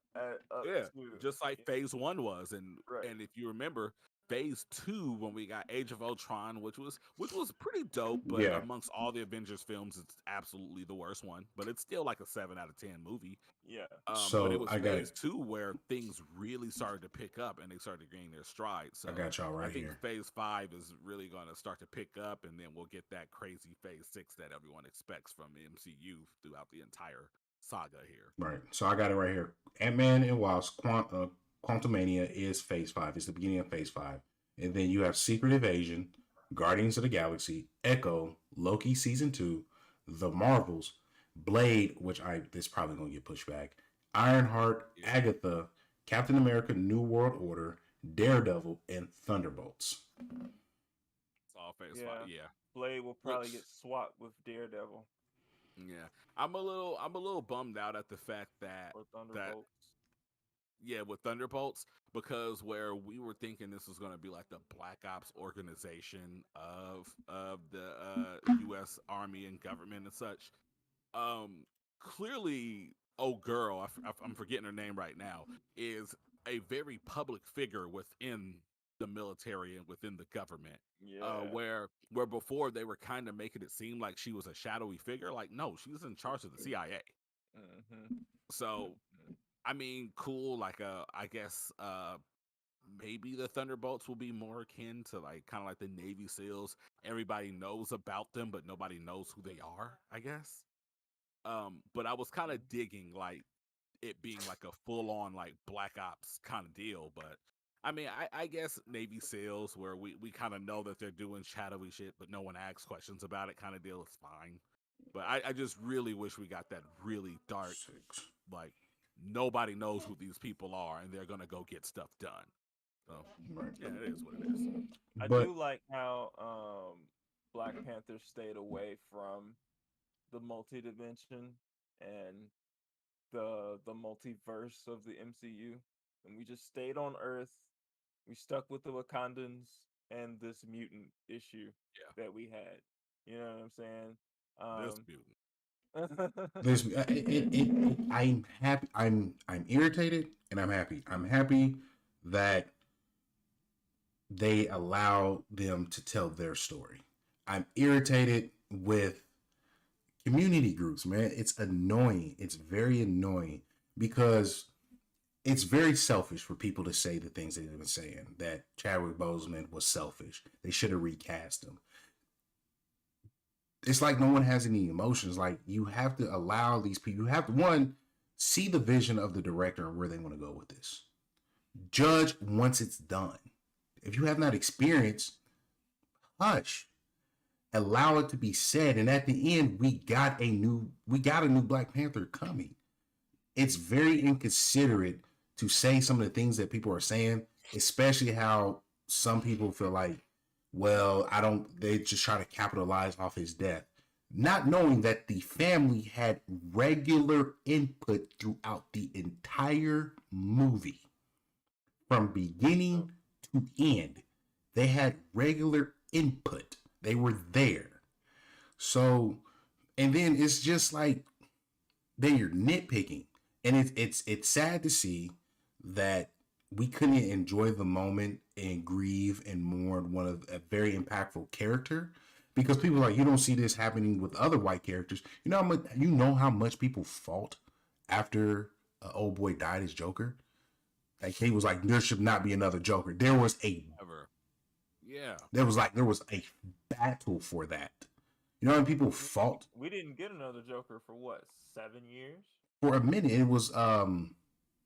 Just like Phase 1 was, and if you remember, Phase 2, when we got Age of Ultron, which was pretty dope, but amongst all the Avengers films, it's absolutely the worst one. But it's still like a 7 out of 10 movie. Yeah. But it was Phase 2 where things really started to pick up and they started to gain their stride. So I got y'all right here. I think Phase 5 is really going to start to pick up, and then we'll get that crazy Phase 6 that everyone expects from MCU throughout the entire saga here. Right. So I got it right here. Ant-Man and Wasp, Quantumania is Phase 5. It's the beginning of Phase 5. And then you have Secret Invasion, Guardians of the Galaxy, Echo, Loki Season 2, The Marvels, Blade, which this probably going to get pushed back, Ironheart, Agatha, Captain America, New World Order, Daredevil, and Thunderbolts. It's all Phase 5, yeah. Blade will probably get swapped with Daredevil. Yeah. I'm a little bummed out at the fact that... Or Thunderbolts. With Thunderbolts, because where we were thinking this was going to be like the Black Ops organization of the U.S. Army and government and such. Clearly, girl, I'm forgetting her name right now, is a very public figure within the military and within the government. Yeah. Where before they were kind of making it seem like she was a shadowy figure. Like, no, she was in charge of the CIA. Mm-hmm. So, I mean, cool. Like, I guess maybe the Thunderbolts will be more akin to like kind of like the Navy SEALs. Everybody knows about them, but nobody knows who they are, I guess. But I was kind of digging like it being like a full on like Black Ops kind of deal. But I mean, I guess Navy SEALs, where we kind of know that they're doing shadowy shit, but no one asks questions about it kind of deal, is fine. But I just really wish we got that really dark, like, nobody knows who these people are, and they're gonna go get stuff done. So yeah, it is what it is. I do like how Black Panther stayed away from the multi-dimension and the multiverse of the MCU, and we just stayed on Earth. We stuck with the Wakandans and this mutant issue that we had. You know what I'm saying? This mutant. I'm happy. I'm irritated and I'm happy. I'm happy that they allow them to tell their story. I'm irritated with community groups, man. It's annoying. It's very annoying because it's very selfish for people to say the things they've been saying, that Chadwick Boseman was selfish. They should have recast him. It's like no one has any emotions. Like, you have to allow these people, you have to, one, see the vision of the director and where they want to go with this. Judge once it's done. If you have not experienced, hush. Allow it to be said. And at the end, we got a new Black Panther coming. It's very inconsiderate to say some of the things that people are saying, especially how some people feel like, well, they just try to capitalize off his death. Not knowing that the family had regular input throughout the entire movie. From beginning to end. They had regular input. They were there. So, and then it's just like they're nitpicking. And it's sad to see that we couldn't enjoy the moment and grieve and mourn one of a very impactful character, because people are like, you don't see this happening with other white characters. You know how much people fought after old boy died as Joker. Like, he was like, there should not be another Joker. There was a Yeah. There was a battle for that. You know, when people fought We didn't get another Joker for what, 7 years? for a minute. It was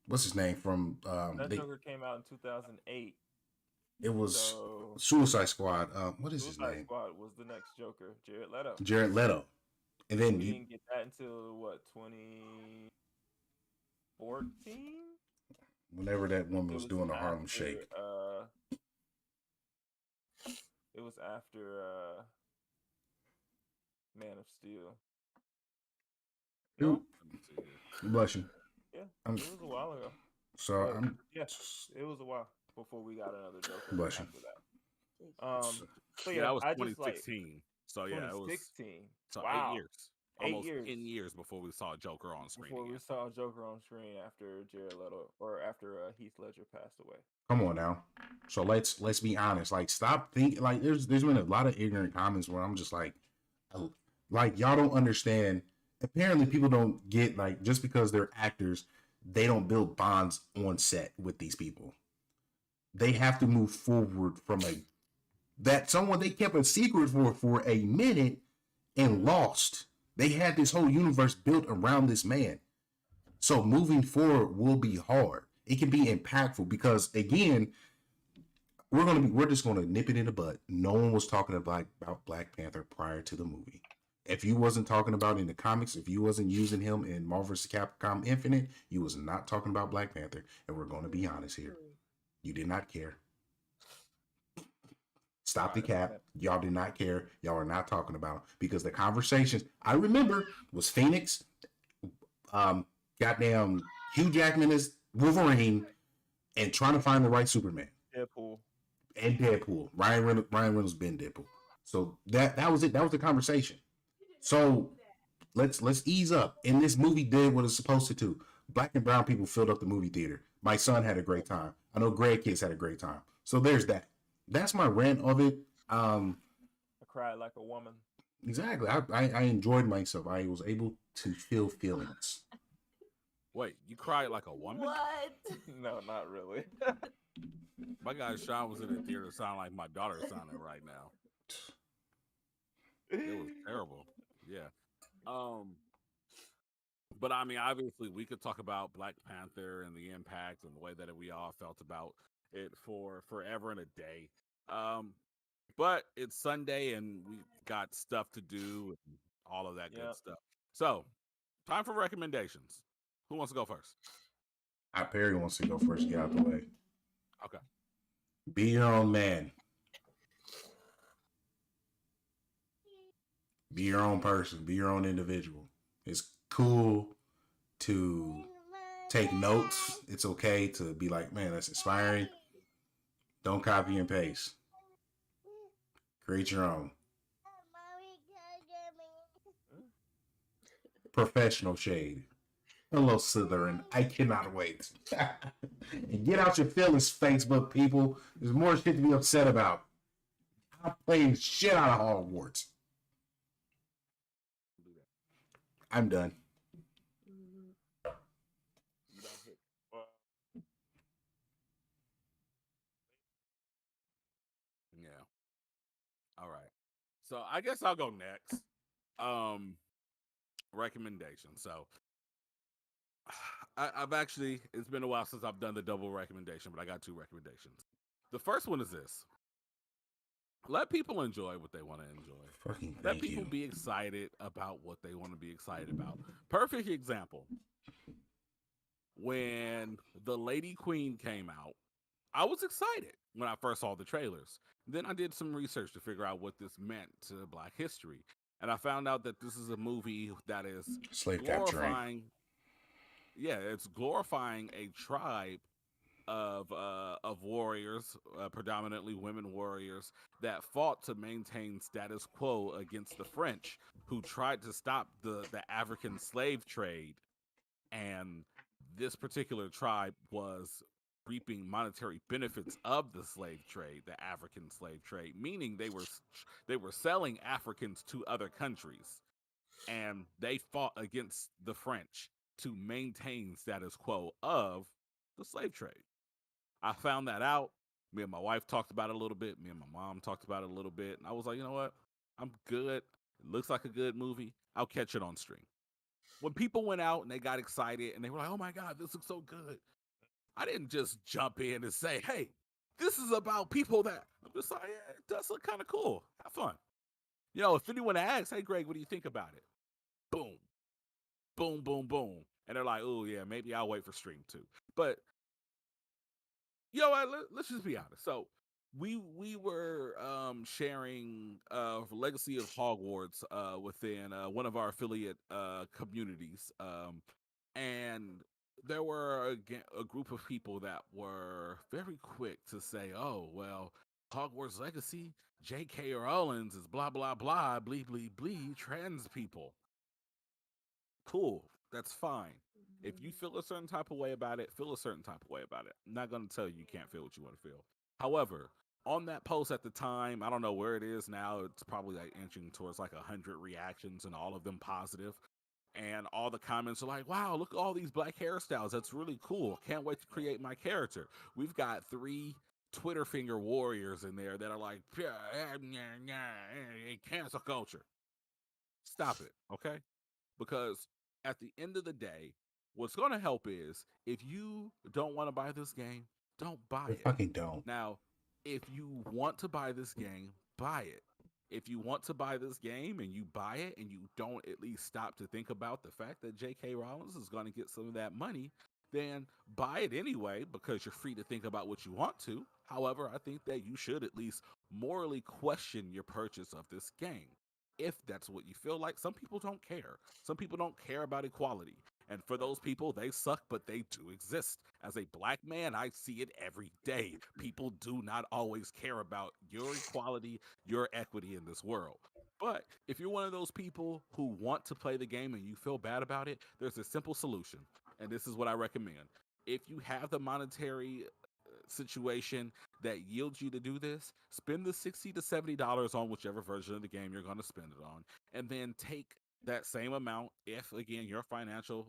what's his name from That Joker came out in 2008. it was So Suicide Squad. What is his Suicide name? Squad was the next Joker, Jared Leto. Jared Leto. And then We you, didn't get that until what, 2014? whenever that woman It was was doing the Harlem after, Shake. It was after Man of Steel. Ooh, Let me see here. bless you. Yeah, I'm- it was a while ago. So But, I'm yeah, it was a while before we got another Joker Bless you. after that. so- So Yeah, yeah, that was I just like 2016. So yeah, it was 2016. so Wow. 8 years. 8 Almost years 10 years before we saw Joker on screen. before we again. saw Joker on screen after Jared Leto or after Heath Ledger passed away. Come on now. So let's be honest. Like, stop thinking. Like, there's been a lot of ignorant comments where I'm just like y'all don't understand. Apparently, people don't get, like, just because they're actors, they don't build bonds on set with these people. They have to move forward from someone they kept a secret for a minute and lost. They had this whole universe built around this man. So moving forward will be hard. It can be impactful because, again, we're just gonna nip it in the bud. No one was talking about Black Panther prior to the movie. If you wasn't talking about in the comics, if you wasn't using him in Marvel vs. Capcom Infinite, you was not talking about Black Panther. And we're gonna be honest here. You did not care. Stop the cap. Y'all did not care. Y'all are not talking about, because the conversations I remember was Phoenix, goddamn Hugh Jackman as Wolverine, and trying to find the right Superman. Deadpool. And Deadpool. Ryan Reynolds been Deadpool. So that was it. That was the conversation. So let's ease up. And this movie did what it's supposed to do. Black and brown people filled up the movie theater. My son had a great time. I know Greg kids had a great time. So there's that. That's my rant of it. I cried like a woman. Exactly. I enjoyed myself. I was able to feel feelings. Wait, you cried like a woman? What? No, not really. My guy Sean was in the theater, sound like my daughter sounding right now. It was terrible. Yeah. But I mean, obviously, we could talk about Black Panther and the impact and the way that we all felt about it for forever and a day. But it's Sunday and we got stuff to do and all of that good stuff. So, time for recommendations. Who wants to go first? Perry wants to go first. Get out the way. Okay. Be your own man. Be your own person. Be your own individual. It's cool to take notes. It's okay to be like, man, that's inspiring. Don't copy and paste. Create your own. Professional shade. Hello, Slytherin. I cannot wait. And get out your feelings, Facebook people. There's more shit to be upset about. I'm playing shit out of Hogwarts. I'm done. Yeah. All right. So I guess I'll go next. Recommendation. So I've actually, it's been a while since I've done the double recommendation, but I got 2 recommendations. The first one is this. Let people enjoy what they want to enjoy. Fucking Let people be excited about what they want to be excited about. Perfect example. When The Lady Queen came out, I was excited when I first saw the trailers. Then I did some research to figure out what this meant to Black history. And I found out that this is a movie that is slave glorifying. capturing. Yeah, it's glorifying a tribe of warriors, predominantly women warriors, that fought to maintain status quo against the French, who tried to stop the African slave trade. And this particular tribe was reaping monetary benefits of the slave trade, the African slave trade, meaning they were selling Africans to other countries, and they fought against the French to maintain status quo of the slave trade. I found that out. Me and my wife talked about it a little bit. Me and my mom talked about it a little bit. And I was like, you know what? I'm good. It looks like a good movie. I'll catch it on stream. When people went out and they got excited and they were like, oh my God, this looks so good. I didn't just jump in and say, hey, this is about people that I'm just like, yeah, it does look kind of cool. Have fun. You know, if anyone asks, hey, Greg, what do you think about it? Boom, boom, boom, boom. And they're like, oh, yeah, maybe I'll wait for stream too. But you know what? Let's just be honest. So we were sharing Legacy of Hogwarts within one of our affiliate communities, and there were a group of people that were very quick to say, "Oh, well, Hogwarts Legacy, J.K. Rowling is blah blah blah, blee blee blee, trans people." Cool, that's fine. If you feel a certain type of way about it, feel a certain type of way about it. I'm not going to tell you can't feel what you want to feel. However, on that post at the time, I don't know where it is now. It's probably like inching towards like 100 reactions and all of them positive. And all the comments are like, wow, look at all these black hairstyles. That's really cool. Can't wait to create my character. We've got 3 Twitter finger warriors in there that are like, cancel culture. Stop it, okay? Because at the end of the day, what's going to help is if you don't want to buy this game, don't buy They it. fucking don't. Now, if you want to buy this game, buy it. If you want to buy this game and you buy it and you don't at least stop to think about the fact that J.K. Rowling is going to get some of that money, then buy it anyway because you're free to think about what you want to. However, I think that you should at least morally question your purchase of this game. If that's what you feel like, some people don't care. Some people don't care about equality. And for those people, they suck, but they do exist. As a black man, I see it every day. People do not always care about your equality, your equity in this world. But if you're one of those people who want to play the game and you feel bad about it, there's a simple solution. And this is what I recommend. If you have the monetary situation that yields you to do this, spend the $60 to $70 on whichever version of the game you're going to spend it on, and then take that same amount, if again your financial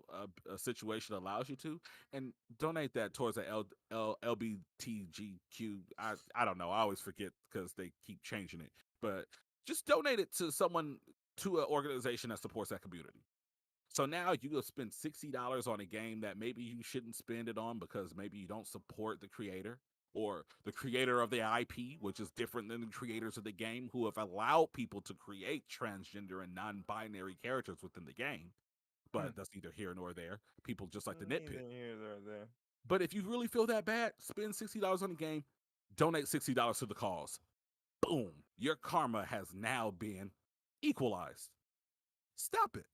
situation allows you to, and donate that towards the LBTGQ. I don't know. I always forget because they keep changing it, but just donate it to someone, to an organization that supports that community. So now you go spend $60 on a game that maybe you shouldn't spend it on because maybe you don't support the creator or the creator of the IP, which is different than the creators of the game who have allowed people to create transgender and non-binary characters within the game. But that's neither here nor there. People just like to nitpick. Neither here nor there. But if you really feel that bad, spend $60 on the game, donate $60 to the cause. Boom. Your karma has now been equalized. Stop it.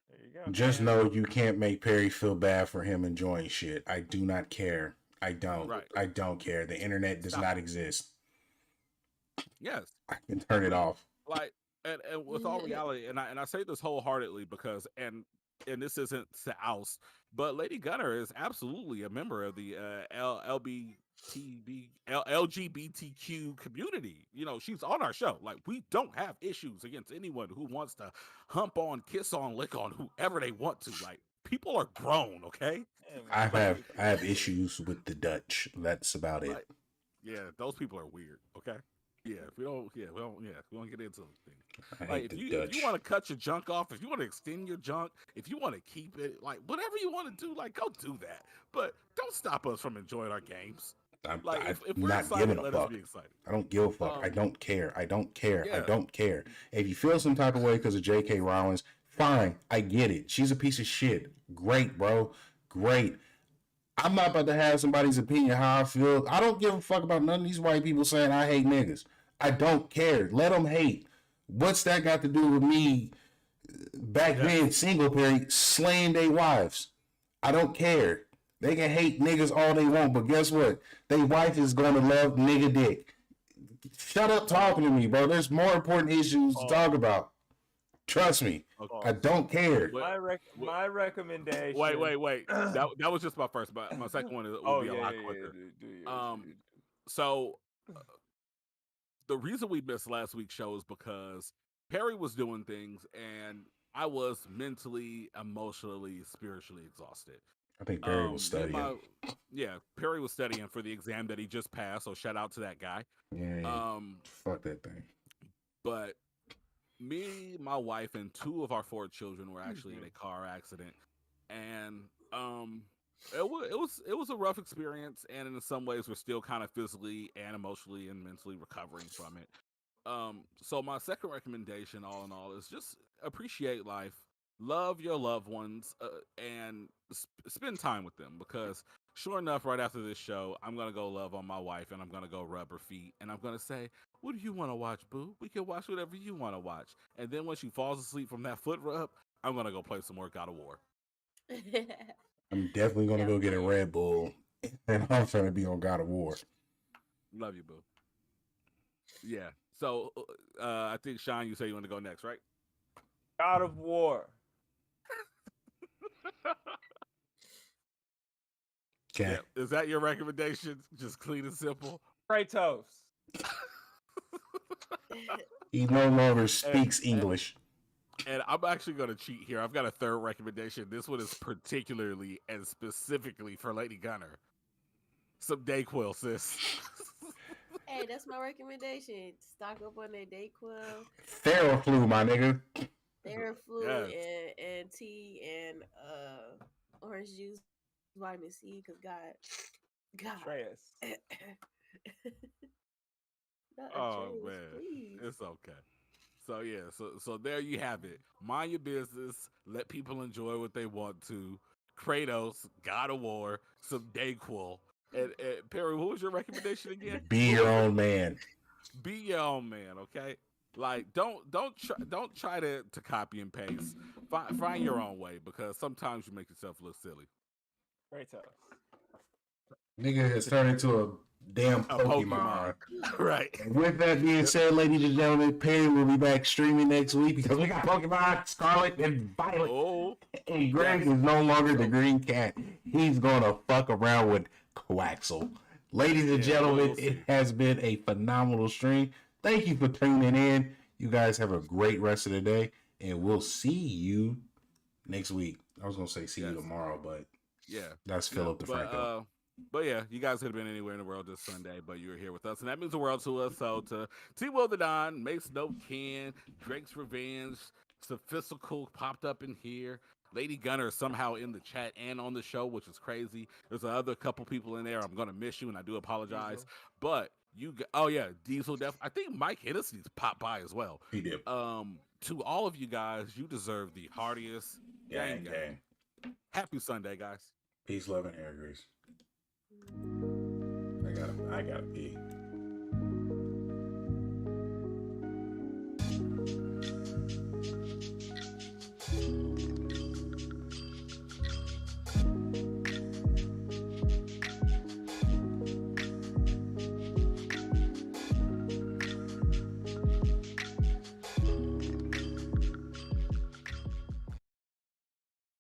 There you go. Just know you can't make Perry feel bad for him enjoying shit. I do not care. I don't. Right. I don't care. The internet does not exist. Yes. I can turn it off. Like, and with all reality, and I say this wholeheartedly because, and this isn't to oust, but Lady Gunner is absolutely a member of the LGBTQ community. You know, she's on our show. Like, we don't have issues against anyone who wants to hump on, kiss on, lick on whoever they want to. Like, people are grown, okay? I have issues with the Dutch. That's about it. Like, yeah, those people are weird, okay? Yeah, we don't get into things. Like, if you want to cut your junk off, if you want to extend your junk, if you want to keep it, like, whatever you want to do, like, go do that. But don't stop us from enjoying our games. I'm if we're not excited, giving a let fuck. us be excited. I don't give a fuck. I don't care. I don't care. Yeah. I don't care. If you feel some type of way because of J.K. Rowling, fine. I get it. She's a piece of shit. Great, bro. Great. I'm not about to have somebody's opinion how I feel. I don't give a fuck about none of these white people saying I hate niggas. I don't care. Let them hate. What's that got to do with me back then, single parent, slaying their wives? I don't care. They can hate niggas all they want, but guess what? They wife is going to love nigga dick. Shut up talking to me, bro. There's more important issues to talk about. Trust me. I don't care. My recommendation. Wait. That was just my first, but my second one would be a lot quicker. So the reason we missed last week's show is because Perry was doing things and I was mentally, emotionally, spiritually exhausted. I think Perry was studying. Perry was studying for the exam that he just passed. So shout out to that guy. Yeah, fuck that thing. But me, my wife, and 2 of our 4 children were actually in a car accident, and it was a rough experience, and in some ways we're still kind of physically and emotionally and mentally recovering from it. So my second recommendation, all in all, is just appreciate life, love your loved ones, and spend time with them. Because sure enough, right after this show, I'm gonna go love on my wife, and I'm gonna go rub her feet, and I'm gonna say, "What do you want to watch, boo? We can watch whatever you want to watch." And then when she falls asleep from that foot rub, I'm gonna go play some more God of War. I'm definitely gonna go get a Red Bull, and I'm trying to be on God of War. Love you, boo. Yeah. So I think Sean, you say you want to go next, right? God of War. Okay. Yeah. Is that your recommendation? Just clean and simple. Kratos. He no longer speaks English. And I'm actually going to cheat here. I've got a third recommendation. This one is particularly and specifically for Lady Gunner. Some Dayquil, sis. Hey, that's my recommendation. Stock up on that Dayquil. Theraflu, my nigga. Theraflu and tea and orange juice, vitamin C, because God. Atreus. Oh man, please. It's okay. So yeah, so there you have it. Mind your business. Let people enjoy what they want to. Kratos, God of War, some Dayquil. And Perry, what was your recommendation again? Be your own man. Be your own man, okay? Like don't try to copy and paste. Find your own way, because sometimes you make yourself look silly. Kratos. Nigga has turned into a damn Pokemon. Right. And with that being said, ladies and gentlemen, Perry will be back streaming next week because we got Pokemon Scarlet and Violet. Oh, and Greg is no longer the green cat. He's gonna fuck around with Quaxel. Ladies and gentlemen, it has been a phenomenal stream. Thank you for tuning in. You guys have a great rest of the day, and we'll see you next week. I was gonna say see you tomorrow, but that's Philip DeFranco. But yeah, you guys could have been anywhere in the world this Sunday, but you were here with us, and that means the world to us. So to T. Will the Don, Mace No Ken, Drake's Revenge, Sophistical popped up in here. Lady Gunner is somehow in the chat and on the show, which is crazy. There's another couple people in there. I'm gonna miss you, and I do apologize. But Diesel Def. I think Mike Hennessy popped by as well. He did. To all of you guys, you deserve the heartiest gang. Happy Sunday, guys. Peace, love, and hair grease. I gotta pee.